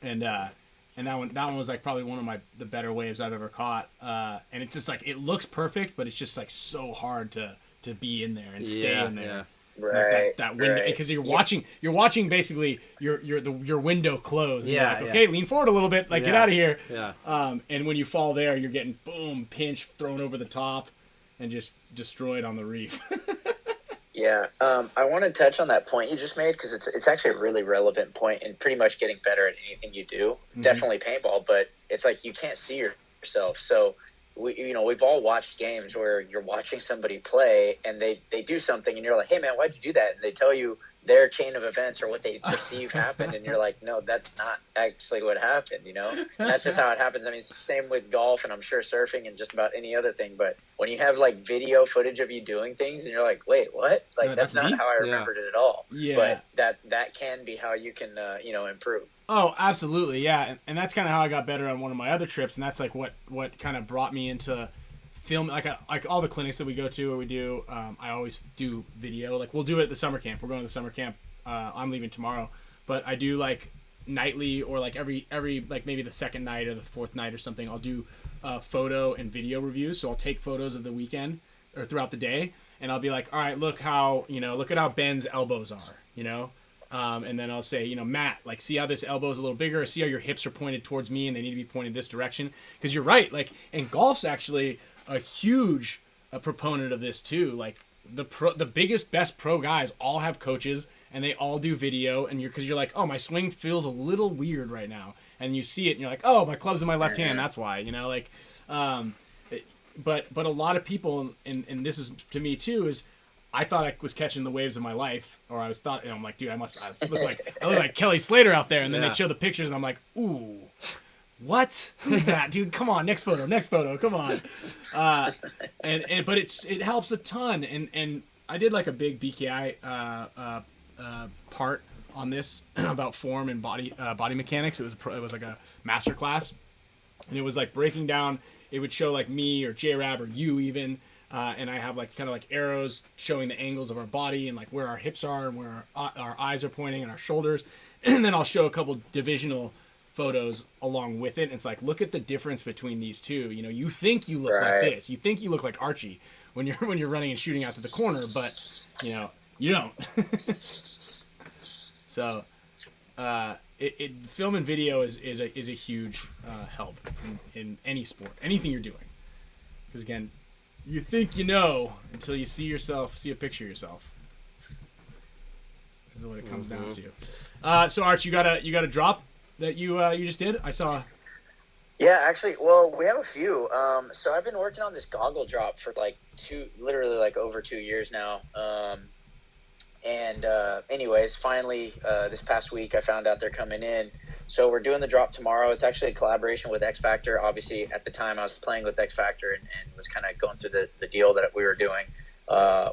that one was, like, probably one of the better waves I've ever caught, and it's just, like, it looks perfect, but it's just, like, so hard to be in there and stay in there. Yeah. Right. That window, because you're watching basically your window close. And you're like, okay, lean forward a little bit, like get out of here. Yeah. And when you fall there, you're getting boom, pinched, thrown over the top, and just destroyed on the reef. Yeah. I want to touch on that point you just made because it's actually a really relevant point in pretty much getting better at anything you do. Mm-hmm. Definitely paintball, but it's like you can't see yourself, so. We've all watched games where you're watching somebody play and they do something and you're like, hey man, why'd you do that? And they tell you their chain of events or what they perceive happened. And you're like, no, that's not actually what happened. And that's just how it happens. I mean, it's the same with golf and I'm sure surfing and just about any other thing. But when you have like video footage of you doing things and you're like, wait, what? Like, that's not how I remembered it at all. Yeah. But that can be how you can, improve. Oh, absolutely, yeah, and that's kind of how I got better on one of my other trips, and that's like what kind of brought me into film, like all the clinics that we go to or we do. I always do video. Like we'll do it at the summer camp. We're going to the summer camp. I'm leaving tomorrow, but I do like nightly or like every like maybe the second night or the fourth night or something. I'll do photo and video reviews. So I'll take photos of the weekend or throughout the day, and I'll be like, all right, look at how Ben's elbows are, and then I'll say, Matt, like, see how this elbow is a little bigger, or see how your hips are pointed towards me and they need to be pointed this direction. Because you're right, like, and golf's actually a huge proponent of this too. Like, the biggest, best pro guys all have coaches and they all do video, and because you're like, oh, my swing feels a little weird right now, and you see it and you're like, oh, my club's in my left hand, that's why, but a lot of people, and this is to me too, is I thought I was catching the waves of my life, or I'm like, dude, I look like Kelly Slater out there, and then they show the pictures, and I'm like, ooh, what is that, dude? Come on, next photo, come on. But it helps a ton, and I did like a big BKI part on this about form and body mechanics. It was like a master class, and it was like breaking down. It would show like me or J-Rab or you even. And I have like kind of like arrows showing the angles of our body and like where our hips are and where our eyes are pointing and our shoulders. And then I'll show a couple divisional photos along with it. And it's like, look at the difference between these two. You think you look like this. You think you look like Archie when you're running and shooting out to the corner, but you don't. So film and video is a huge help in any sport, anything you're doing. Because again, you think you know until you see a picture of yourself. That's what it comes down to. So Arch, you got a drop that you just did? I saw. Yeah, actually, well, we have a few. So I've been working on this goggle drop for literally over 2 years now. Anyways, finally, this past week I found out they're coming in. So we're doing the drop tomorrow. It's actually a collaboration with X Factor. Obviously, at the time I was playing with X Factor and was kind of going through the deal that we were doing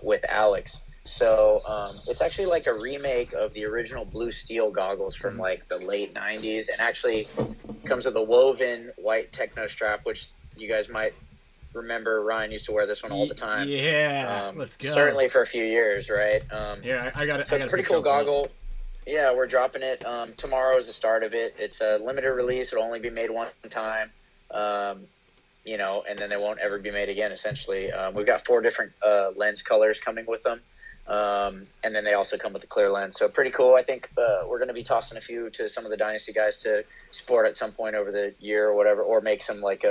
with Alex. So it's actually like a remake of the original blue steel goggles from like the late 90s, and actually comes with a woven white techno strap, which you guys might remember. Ryan used to wear this one all the time. Yeah, let's go. Certainly for a few years, right? Yeah, I got it. So it's a pretty cool goggle. Yeah, we're dropping it. Tomorrow is the start of it. It's a limited release. It'll only be made one time. You know, and then they won't ever be made again, essentially. We've got 4 different lens colors coming with them. And then they also come with a clear lens. So pretty cool. I think we're going to be tossing a few to some of the Dynasty guys to sport at some point over the year or whatever, or make some like,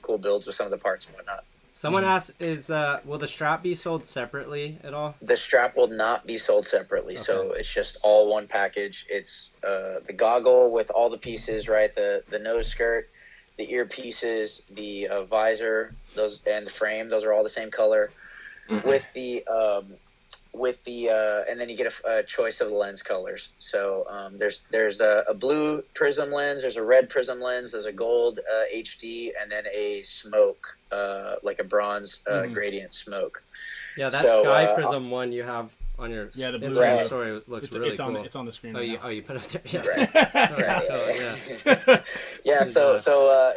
cool builds with some of the parts and whatnot. Someone asked, will the strap be sold separately at all? The strap will not be sold separately. Okay. So it's just all one package. It's the goggle with all the pieces, right? The nose skirt, the earpieces, the visor, those, and the frame. Those are all the same color. And then you get a choice of the lens colors. So there's a blue prism lens, there's a red prism lens, there's a gold HD, and then a smoke, like a bronze gradient smoke. Yeah, that sky prism one you have on your the blue Instagram story looks really cool. It's on the screen. Oh, you put it there. Yeah. Right. Yeah. So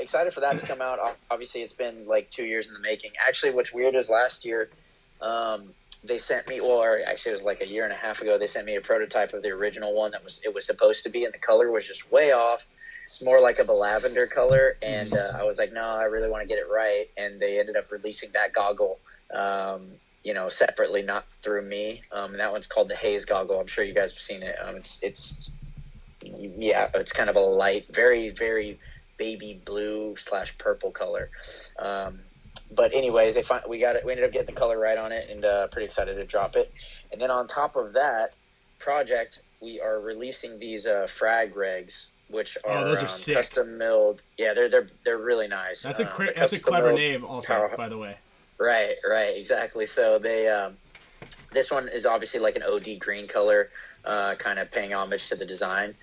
excited for that to come out. Obviously, it's been like 2 years in the making. Actually, what's weird is last year, they sent me, or actually it was like a year and a half ago, they sent me a prototype of the original one it was supposed to be, and the color was just way off. It's more like of a lavender color, and I was like, no, I really want to get it right, and they ended up releasing that goggle, separately, not through me, and that one's called the Haze goggle. I'm sure you guys have seen it. It's kind of a light, very, very baby blue / purple color. But anyways, we ended up getting the color right on it, and pretty excited to drop it. And then on top of that project, we are releasing these frag regs, which are those are sick. Custom milled. Yeah, they're really nice. That's a clever name, also, by the way. Right, exactly. So they this one is obviously like an OD green color. Kind of paying homage to the design.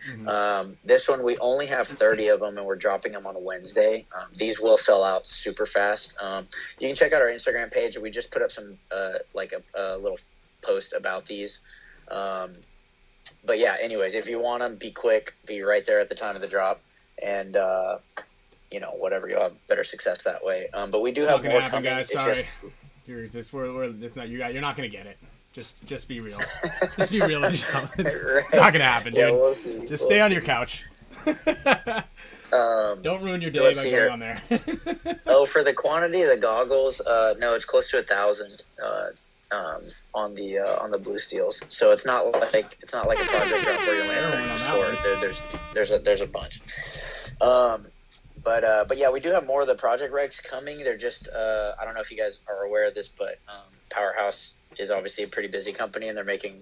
This one, we only have 30 of them, and we're dropping them on a Wednesday. These will sell out super fast. You can check out our Instagram page. We just put up some a little post about these. But yeah, anyways, if you want them, be quick. Be right there at the time of the drop, and whatever, you'll have better success that way. But we do have more coming. Guys. Sorry, you're not gonna get it. Just be real. Just be real with yourself. It's not gonna happen, dude. Yeah, we'll see. Just stay on your couch. Don't ruin your day by going on there. For the quantity of the goggles, no, it's close to 1,000 on the blue steels. So it's not like a project drop where you land in the store. There's a bunch. But yeah, we do have more of the project regs coming. They're just I don't know if you guys are aware of this, but Powerhouse is obviously a pretty busy company, and they're making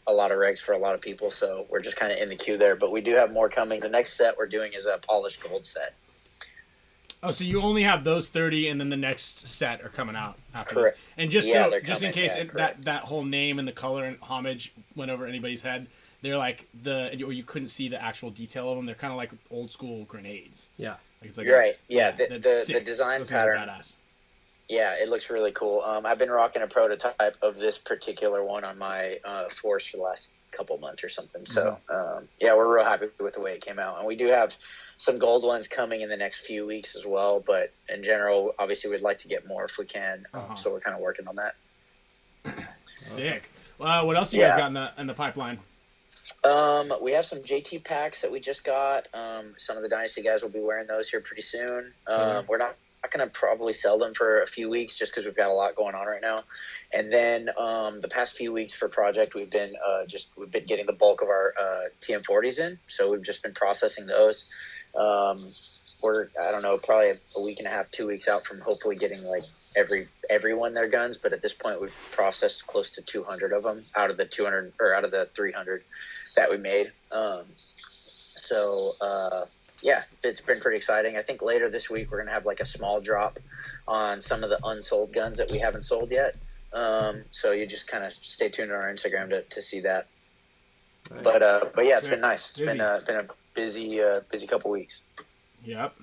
a lot of regs for a lot of people, so we're just kind of in the queue there. But we do have more coming. The next set we're doing is a polished gold set. Oh, so you only have those 30, and then the next set are coming out after correct. This. And just in case that whole name and the color and homage went over anybody's head, they're like or you couldn't see the actual detail of them. They're kind of like old school grenades. Yeah, it's like right. The design pattern. Badass. Yeah, it looks really cool. I've been rocking a prototype of this particular one on my force for the last couple months or something. So, we're real happy with the way it came out. And we do have some gold ones coming in the next few weeks as well. But in general, obviously, we'd like to get more if we can. So we're kind of working on that. Sick. What else you guys got in the pipeline? We have some JT packs that we just got. Some of the Dynasty guys will be wearing those here pretty soon. We're not going to probably sell them for a few weeks just because we've got a lot going on right now. And then the past few weeks for project, we've been getting the bulk of our TM40s in. So we've just been processing those. We're, I don't know, probably a week and a half, 2 weeks out from hopefully getting like everyone their guns. But at this point, we've processed close to 200 of them out of the 200 or out of the 300 that we made. Yeah, it's been pretty exciting. I think later this week we're going to have like a small drop on some of the unsold guns that we haven't sold yet. So you just kind of stay tuned on our Instagram to see that. Nice. But yeah, it's been nice. It's been a busy couple weeks. Yep.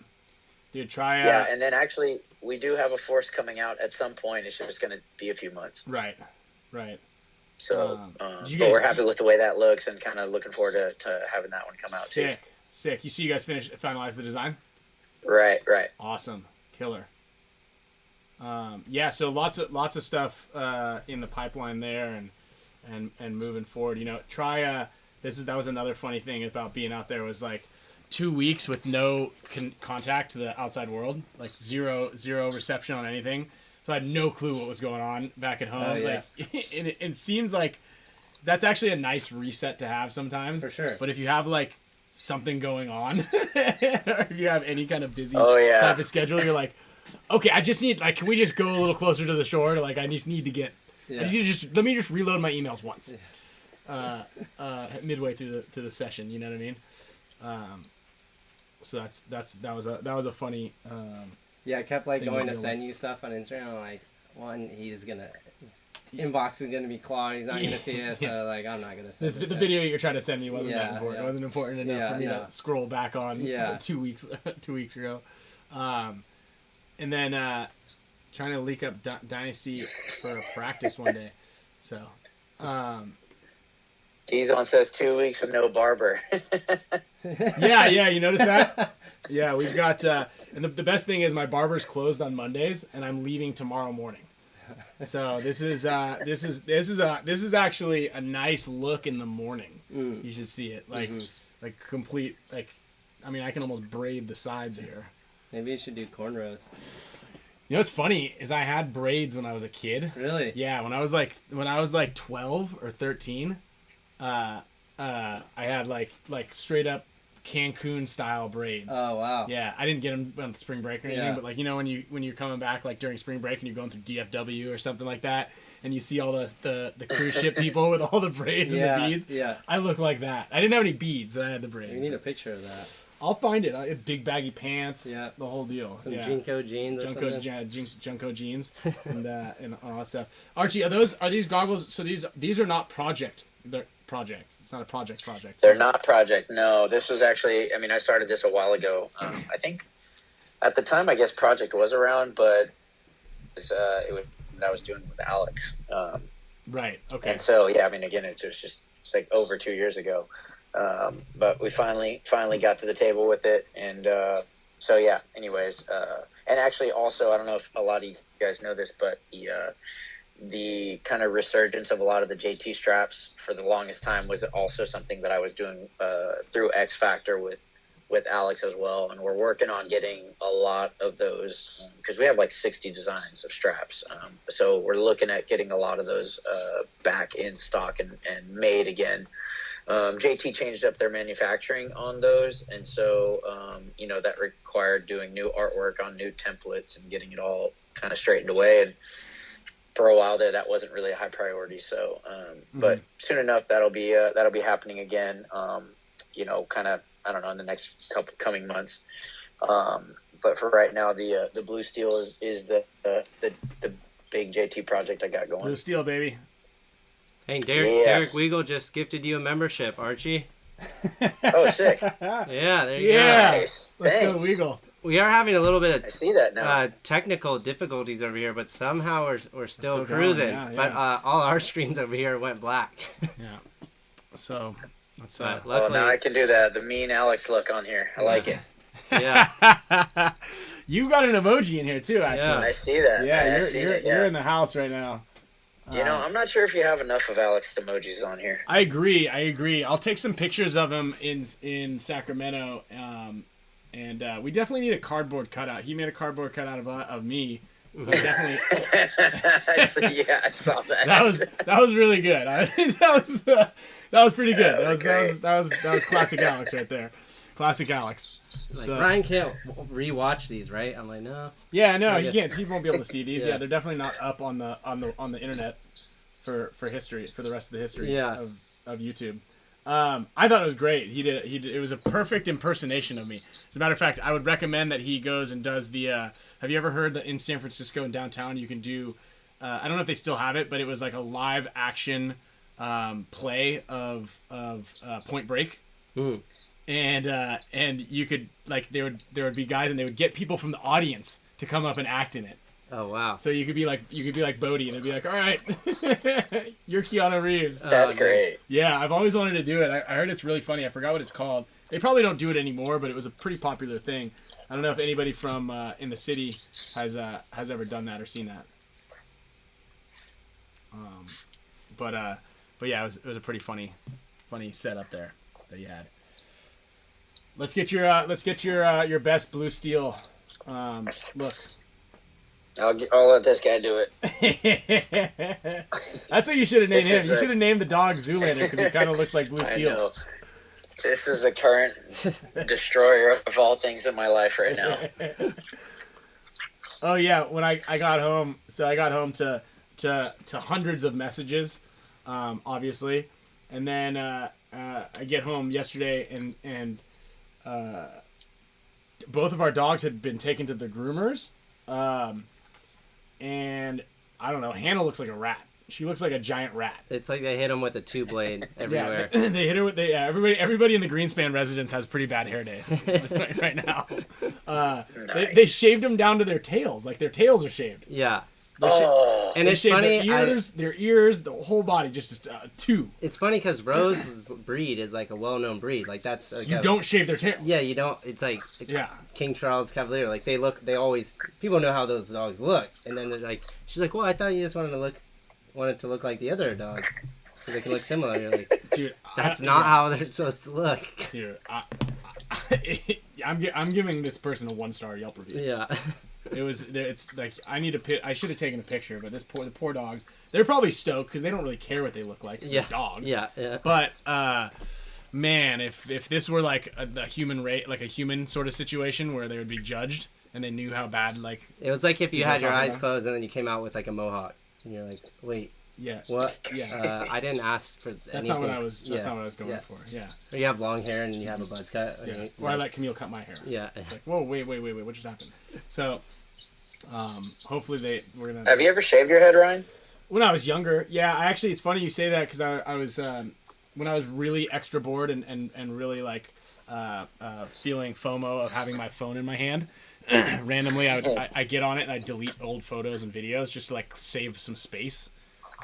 Dude, try Yeah, and then actually we do have a force coming out at some point. It's just going to be a few months. Right. So, but we're happy with the way that looks, and kind of looking forward to having that one come out too. Sick. You see, you guys finalize the design. Right. Awesome, killer. So lots of stuff in the pipeline there, and moving forward. You know, that was another funny thing about being out there, was like 2 weeks with no contact to the outside world, like zero reception on anything. So I had no clue what was going on back at home. Oh, yeah. Like, it seems like that's actually a nice reset to have sometimes. For sure. But if you have like something going on, or if you have any kind of busy type of schedule, you're like, okay, I just need, like, can we just go a little closer to the shore? Like, I just need to get, let me just reload my emails once, midway through the session. You know what I mean? So that was a funny. I kept like going to send you stuff on Instagram. I'm like, his inbox is gonna be clogged. He's not gonna see it, so like I'm not gonna send it. The video you're trying to send me wasn't that important. It wasn't important enough for me to scroll back on 2 weeks ago. And then trying to leak up Dynasty for a practice one day. So, T-Zone says 2 weeks with no barber. yeah, you notice that? Yeah, we've got, and the best thing is my barber's closed on Mondays, and I'm leaving tomorrow morning. So this is actually a nice look in the morning. You should see it, like complete, like, I mean, I can almost braid the sides here. Maybe you should do cornrows. You know what's funny is I had braids when I was a kid. Really? Yeah, when I was like 12 or 13, I had like straight up Cancun style braids. Oh wow. Yeah, I didn't get them on spring break or anything, but like, you know, when you're coming back like during spring break and you're going through DFW or something like that, and you see all the cruise ship people with all the braids and the beads. Yeah. I look like that. I didn't have any beads, I had the braids. You need a picture of that. I'll find it. I had big baggy pants. Yeah, the whole deal. Some Jinko jeans or something. Junko jeans and all that stuff. Archie, are these goggles? So these are not they're projects. It's not a project. They're not project. No, this was actually. I mean, I started this a while ago. I think at the time, I guess project was around, but it was that I was doing with Alex. Right. Okay. And so I mean, again, it's like over 2 years ago. But we finally got to the table with it, and anyways, and actually also, I don't know if a lot of you guys know this, but the kind of resurgence of a lot of the JT straps for the longest time was also something that I was doing through X Factor with Alex as well, and we're working on getting a lot of those because we have like 60 designs of straps, so we're looking at getting a lot of those back in stock and made again. JT changed up their manufacturing on those, and so that required doing new artwork on new templates and getting it all kind of straightened away. And for a while there, that wasn't really a high priority. So, but soon enough, that'll be happening again. Kind of, I don't know, in the next couple coming months. But for right now, the Blue Steel is the big JT project I got going. Blue Steel, baby. Hey, Derek Weagle just gifted you a membership, Archie. Oh, sick. Yeah, there you go. Nice. Let's go, Weagle. We are having a little bit of I see that now. Technical difficulties over here, but somehow we're still cruising. Yeah. But all our screens over here went black. Yeah. So, that's luckily, now I can do the mean Alex look on here. I like it. Yeah. You got an emoji in here too, actually. Yeah. I see that. Yeah, you're in the house right now. I'm not sure if you have enough of Alex emojis on here. I agree. I'll take some pictures of him in Sacramento, and we definitely need a cardboard cutout. He made a cardboard cutout of me, so I definitely. Yeah, I saw that. That was really good. I think that was pretty good. That was classic Alex right there. Classic Alex. Like, Ryan can't rewatch these, right? I'm like, no. Yeah, no, he can't. He won't be able to see these. Yeah, they're definitely not up on the internet for history, for the rest of the history of YouTube. I thought it was great. He did. It was a perfect impersonation of me. As a matter of fact, I would recommend that he goes and does the. Have you ever heard that in San Francisco and downtown you can do? I don't know if they still have it, but it was like a live action play of Point Break. Mm. And you could, like, there would be guys and they would get people from the audience to come up and act in it. Oh wow. So you could be like Bodhi, and it'd be like, all right, you're Keanu Reeves. That's great. Yeah, I've always wanted to do it. I heard it's really funny. I forgot what it's called. They probably don't do it anymore, but it was a pretty popular thing. I don't know if anybody from in the city has ever done that or seen that. But yeah, it was a pretty funny setup there that you had. Let's get your best blue steel look. I'll let this guy do it. That's what you should have named him. You should have named the dog Zoolander because he kind of looks like blue steel. I know. This is the current destroyer of all things in my life right now. Oh yeah, when I got home, so I got home to hundreds of messages, obviously, and then I get home yesterday and both of our dogs had been taken to the groomers. And I don't know, Hannah looks like a rat. She looks like a giant rat. It's like they hit him with a 2-blade everywhere. Yeah, they hit her with everybody in the Greenspan residence has pretty bad hair day right now. Nice. They shaved them down to their tails, like their tails are shaved. Yeah. And it's funny, their ears, the whole body, just two. It's funny because Rose's breed is like a well-known breed. Like that's like don't shave their tails. Yeah, you don't. It's like King Charles Cavalier. Like they always people know how those dogs look, and then they're like, she's like, well, I thought you just wanted to look like the other dogs, so they can look similar. You're like, dude, that's not how they're supposed to look. Dude, I'm giving this person a 1-star Yelp review. Yeah. It's like I should have taken a picture, but the poor dogs, they're probably stoked because they don't really care what they look like. They're dogs. Yeah. But man, if this were like a human rate, like a human sort of situation where they would be judged and they knew how bad, like it was like if you had your eyes closed and then you came out with like a mohawk and you're like, wait. Yeah. What? Yeah. I didn't ask for anything. That's not what I was going for. Yeah. Or you have long hair and you have a buzz cut. Yeah. Or I let Camille cut my hair. Yeah. It's like, whoa, wait, what just happened? So, hopefully we're gonna. Have you ever shaved your head, Ryan? When I was younger, yeah. It's funny you say that because I was when I was really extra bored and really like feeling FOMO of having my phone in my hand. Randomly, I get on it and I delete old photos and videos just to like save some space.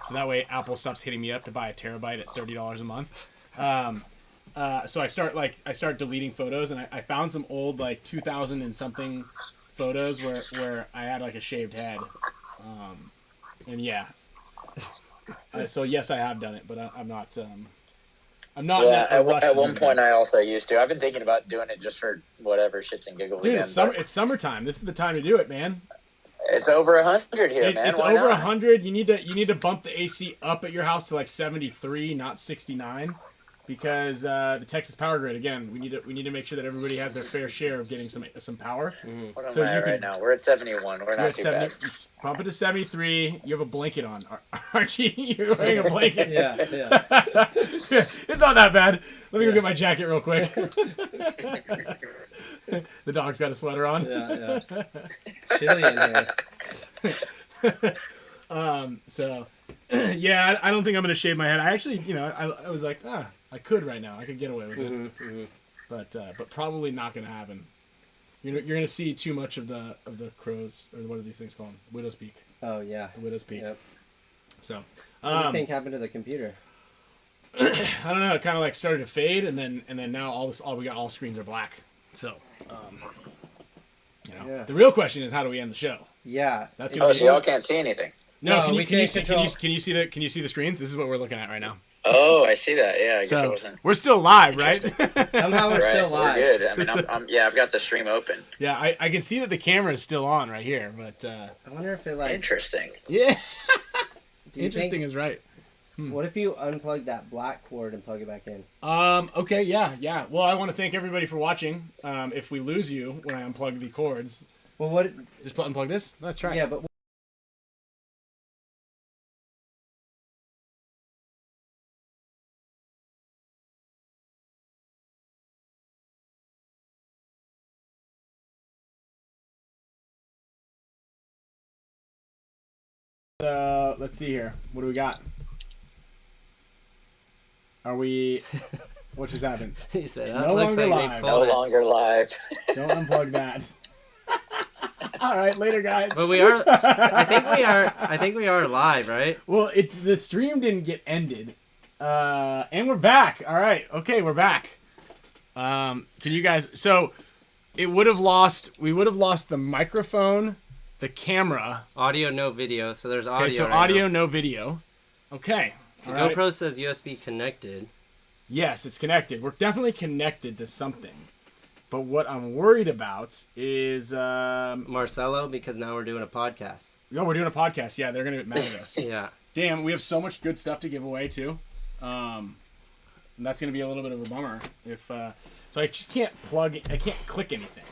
So that way Apple stops hitting me up to buy a terabyte at $30 a month. So I start deleting photos, and I found some old like 2000 and something photos where I had like a shaved head. And yeah. So yes, I have done it, but I'm not. I'm not. Yeah, at one point I also used to. I've been thinking about doing it just for whatever shits and giggles. Dude, again, it's summertime. This is the time to do it, man. It's over 100 here, man. It's over 100. You need to bump the AC up at your house to like 73, not 69, because the Texas power grid again. We need to make sure that everybody has their fair share of getting some power. Mm-hmm. What am I at right now? We're at 71. We're not too bad. Bump it to 73. You have a blanket on, Archie. You're wearing a blanket. Yeah. It's not that bad. Let me go get my jacket real quick. The dog's got a sweater on. Yeah. Chilly in here. So, yeah, I don't think I'm gonna shave my head. I actually, I was like, I could right now. I could get away with it. Mm-hmm. But probably not gonna happen. You're gonna see too much of the crows, or what are these things called? Widow's peak. Oh yeah. The widow's peak. Yep. So. What do you think happened to the computer? I don't know. It kind of like started to fade, and then now all screens are black. So, the real question is, how do we end the show? Yeah. So y'all can't see anything. No, can you see the screens? This is what we're looking at right now. Oh, I see that. Yeah, I guess it wasn't. We're still live, right? Somehow we're still live. We're good. I mean, I've got the stream open. Yeah, I can see that the camera is still on right here, but I wonder if it interesting. Yeah. Interesting is right. What if you unplug that black cord and plug it back in? Okay, yeah. Well, I want to thank everybody for watching. If we lose you when I unplug the cords, well, just unplug this? That's right. Yeah, but let's see here. What do we got? Are we? What just happened? He said, no longer live. No longer live. Don't unplug that. All right, later, guys. But we are. I think we are live, right? Well, the stream didn't get ended, and we're back. All right, okay, we're back. Can you guys? So, we would have lost the microphone, the camera. Audio, no video. So there's audio. Okay, so right audio, now. no video. Okay. The all right. GoPro says USB connected. Yes, it's connected. We're definitely connected to something. But what I'm worried about is Marcelo, because now we're doing a podcast. No, we're doing a podcast. Yeah, they're gonna get mad at us. Yeah. Damn, we have so much good stuff to give away too. And that's gonna be a little bit of a bummer if. So I just can't I can't click anything.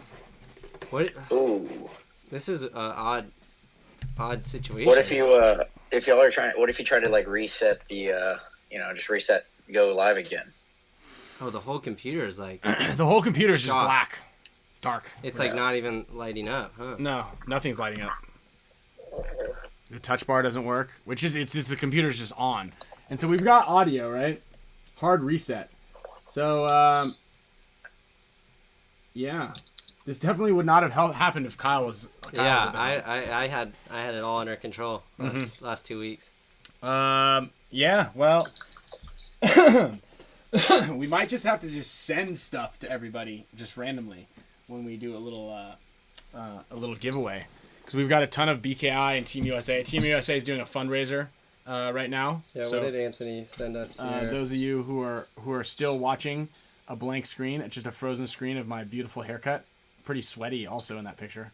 What? Ooh. This is an odd situation. What if y'all are trying? What if you try to like reset the, just reset, go live again? Oh, the whole computer is like. The whole computer is just Shot. black, dark. It's like not even lighting up, huh? No, nothing's lighting up. The touch bar doesn't work, which is it's the computer's just on, and so we've got audio, right? Hard reset. So yeah, this definitely would not have happened if Kyle was. Yeah, I had it all under control last 2 weeks. Yeah, well, we might just have to just send stuff to everybody just randomly when we do a little giveaway, because we've got a ton of BKI and Team USA. Team USA is doing a fundraiser right now. Yeah, so, what did Anthony send us here? those of you who are still watching a blank screen, it's just a frozen screen of my beautiful haircut. Pretty sweaty also in that picture.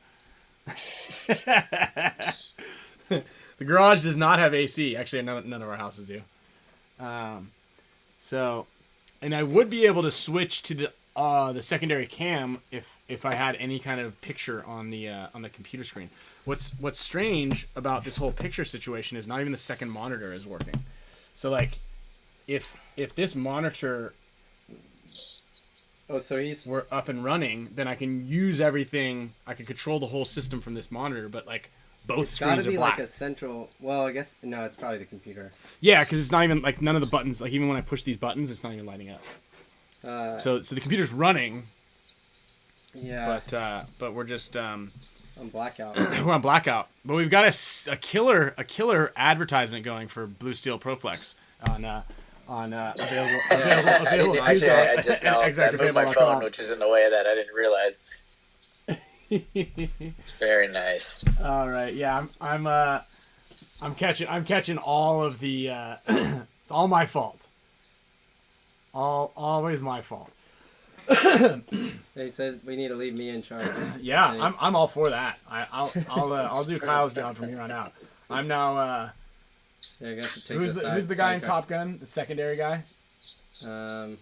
The garage does not have AC. Actually, none of our houses do. So, and I would be able to switch to the secondary cam if I had any kind of picture on the computer screen. What's strange about this whole picture situation is not even the second monitor is working. So like, if this monitor were up and running, then I can use everything. I can control the whole system from this monitor, but like both screens are black. It's gotta be like a central. Well, I guess no. It's probably the computer. Yeah, because it's not even like none of the buttons. Like even when I push these buttons, it's not even lighting up. So the computer's running. Yeah. But we're just on blackout. We're on blackout. But we've got a killer advertisement going for Blue Steel Proflex on available Actually, I just now moved my phone, which is in the way of that. I didn't realize. Very nice. All right, yeah, I'm catching all of the. It's all my fault. Always my fault. They said we need to leave me in charge. Yeah, I'm all for that. I'll do Kyle's job from here on out. I'm now. Yeah, I got to take who's the guy in Top Gun? The secondary guy? No,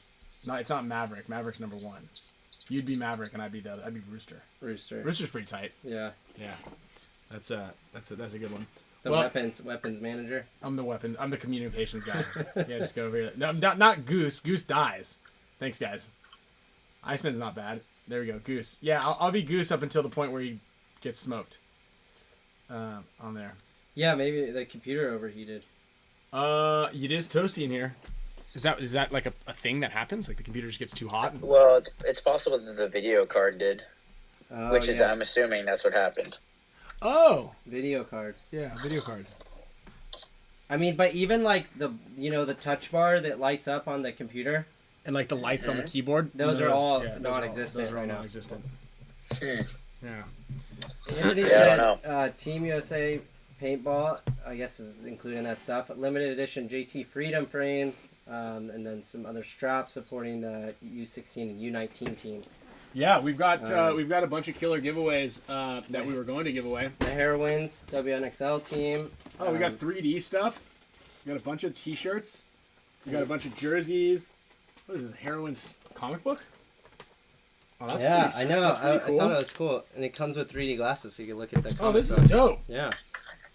it's not Maverick. Maverick's number 1. You'd be Maverick, and I'd be Rooster. Rooster's pretty tight. Yeah. Yeah. That's a good one. The weapons manager. I'm the communications guy. Yeah, just go over here. No, not Goose. Goose dies. Thanks, guys. Iceman's not bad. There we go. Goose. Yeah, I'll be Goose up until the point where he gets smoked. On there. Yeah, maybe the computer overheated. It is toasty in here. Is that like a thing that happens? Like the computer just gets too hot? Well, it's possible that the video card did, which is yeah. I'm assuming that's what happened. Oh, video card. Yeah, video card. I mean, but even like the touch bar that lights up on the computer, and like the lights on the keyboard, those are all non-existent. Those are all non-existent. Yeah. Anthony said, Team USA Paintball, I guess, is including that stuff. Limited edition JT Freedom frames, and then some other straps supporting the U16 and U19 teams. Yeah, we've got a bunch of killer giveaways that we were going to give away. The Harrowings WNXL team. Oh, we got 3D stuff. We got a bunch of T-shirts. We got a bunch of jerseys. What is this? Heroine's comic book? Oh, that's I know. That's pretty cool. I thought it was cool, and it comes with 3D glasses, so you can look at the comic. Oh, this is dope. Yeah.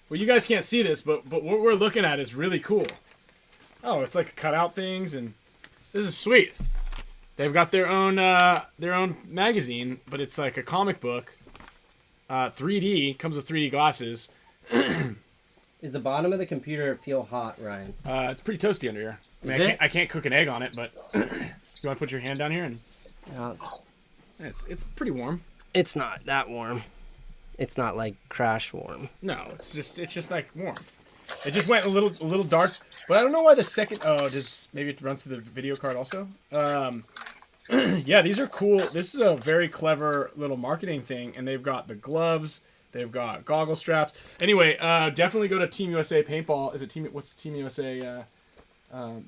Well, you guys can't see this, but what we're looking at is really cool. Oh, it's like cutout things, and this is sweet. They've got their own magazine, but it's like a comic book. 3D, comes with 3D glasses. Is the bottom of the computer feel hot, Ryan? It's pretty toasty under here. I mean, I can't cook an egg on it, but you want to put your hand down here and it's pretty warm. It's not that warm. It's not like crash warm. No, it's just like warm. It just went a little dark, but I don't know why the second. Oh, just maybe it runs through the video card also. Yeah, these are cool. This is a very clever little marketing thing, and they've got the gloves. They've got goggle straps. Anyway, definitely go to Team USA Paintball. Is it Team? What's Team USA?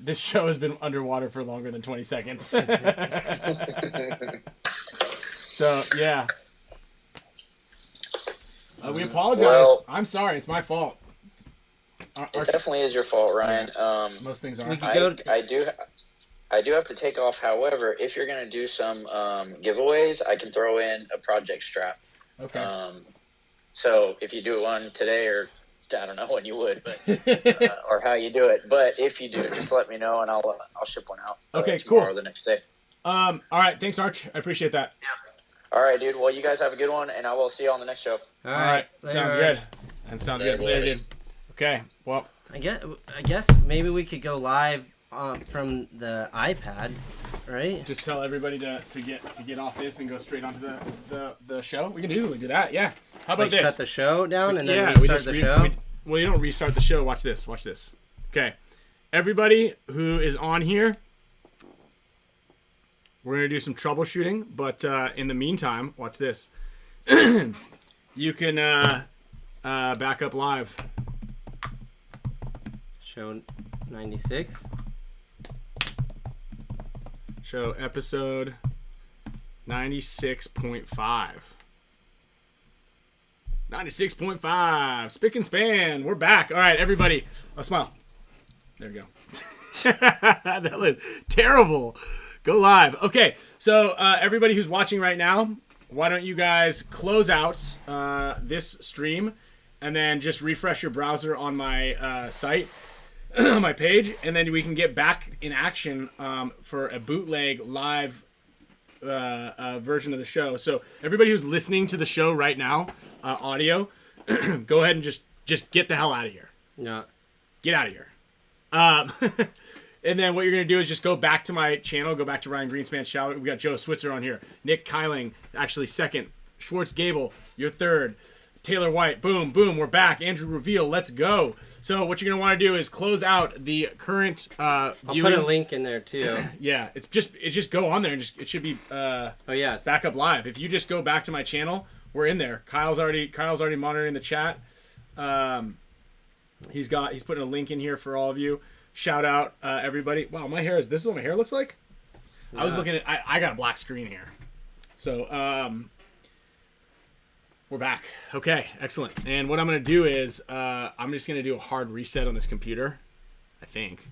This show has been underwater for longer than 20 seconds. So yeah, we apologize. Well, I'm sorry. It's my fault. It definitely is your fault, Ryan. Most things are. I do have to take off. However, if you're gonna do some giveaways, I can throw in a project strap. Okay. So if you do one today, or I don't know when you would, but or how you do it, but if you do, just let me know and I'll ship one out. Okay, tomorrow cool. Or the next day. All right. Thanks, Arch. I appreciate that. Yeah. All right, dude. Well, you guys have a good one, and I will see you on the next show. All right. Sounds good. That sounds good. Later, dude. Okay. Well, I guess maybe we could go live from the iPad, right? just tell everybody to get off this and go straight onto the show. We can easily do that. Yeah. How about this? Shut the show down and then Yeah, restart the show? Well, you don't restart the show. Watch this. Watch this. Okay. Everybody who is on here, we're going to do some troubleshooting, but in the meantime, watch this. You can back up live. Show 96. Show episode 96.5. 96.5. Spick and Span. We're back. All right, everybody. Oh, smile. There we go. That was terrible. Go live. Okay, so everybody who's watching right now, why don't you guys close out this stream and then just refresh your browser on my site, on my page, and then we can get back in action for a bootleg live version of the show. So everybody who's listening to the show right now, audio, go ahead and just get the hell out of here. Yeah. Get out of here. And then what you're going to do is just go back to my channel, go back to Ryan Greenspan. Shout out. We got Joe Switzer on here. Nick Kyling, actually second. Schwartz Gable, you're third. Taylor White, boom, boom, we're back. Andrew Reveal, let's go. So what you're going to want to do is close out the current I'll viewing. put a link in there too. Yeah, it just go on there and it should be oh yeah, it's back up live. If you just go back to my channel, we're in there. Kyle's already monitoring the chat. He's putting a link in here for all of you. Shout out everybody. Wow, this is what my hair looks like? Yeah. I was looking at I got a black screen here. So we're back. Okay, excellent. And what I'm going to do is I'm just going to do a hard reset on this computer, I think.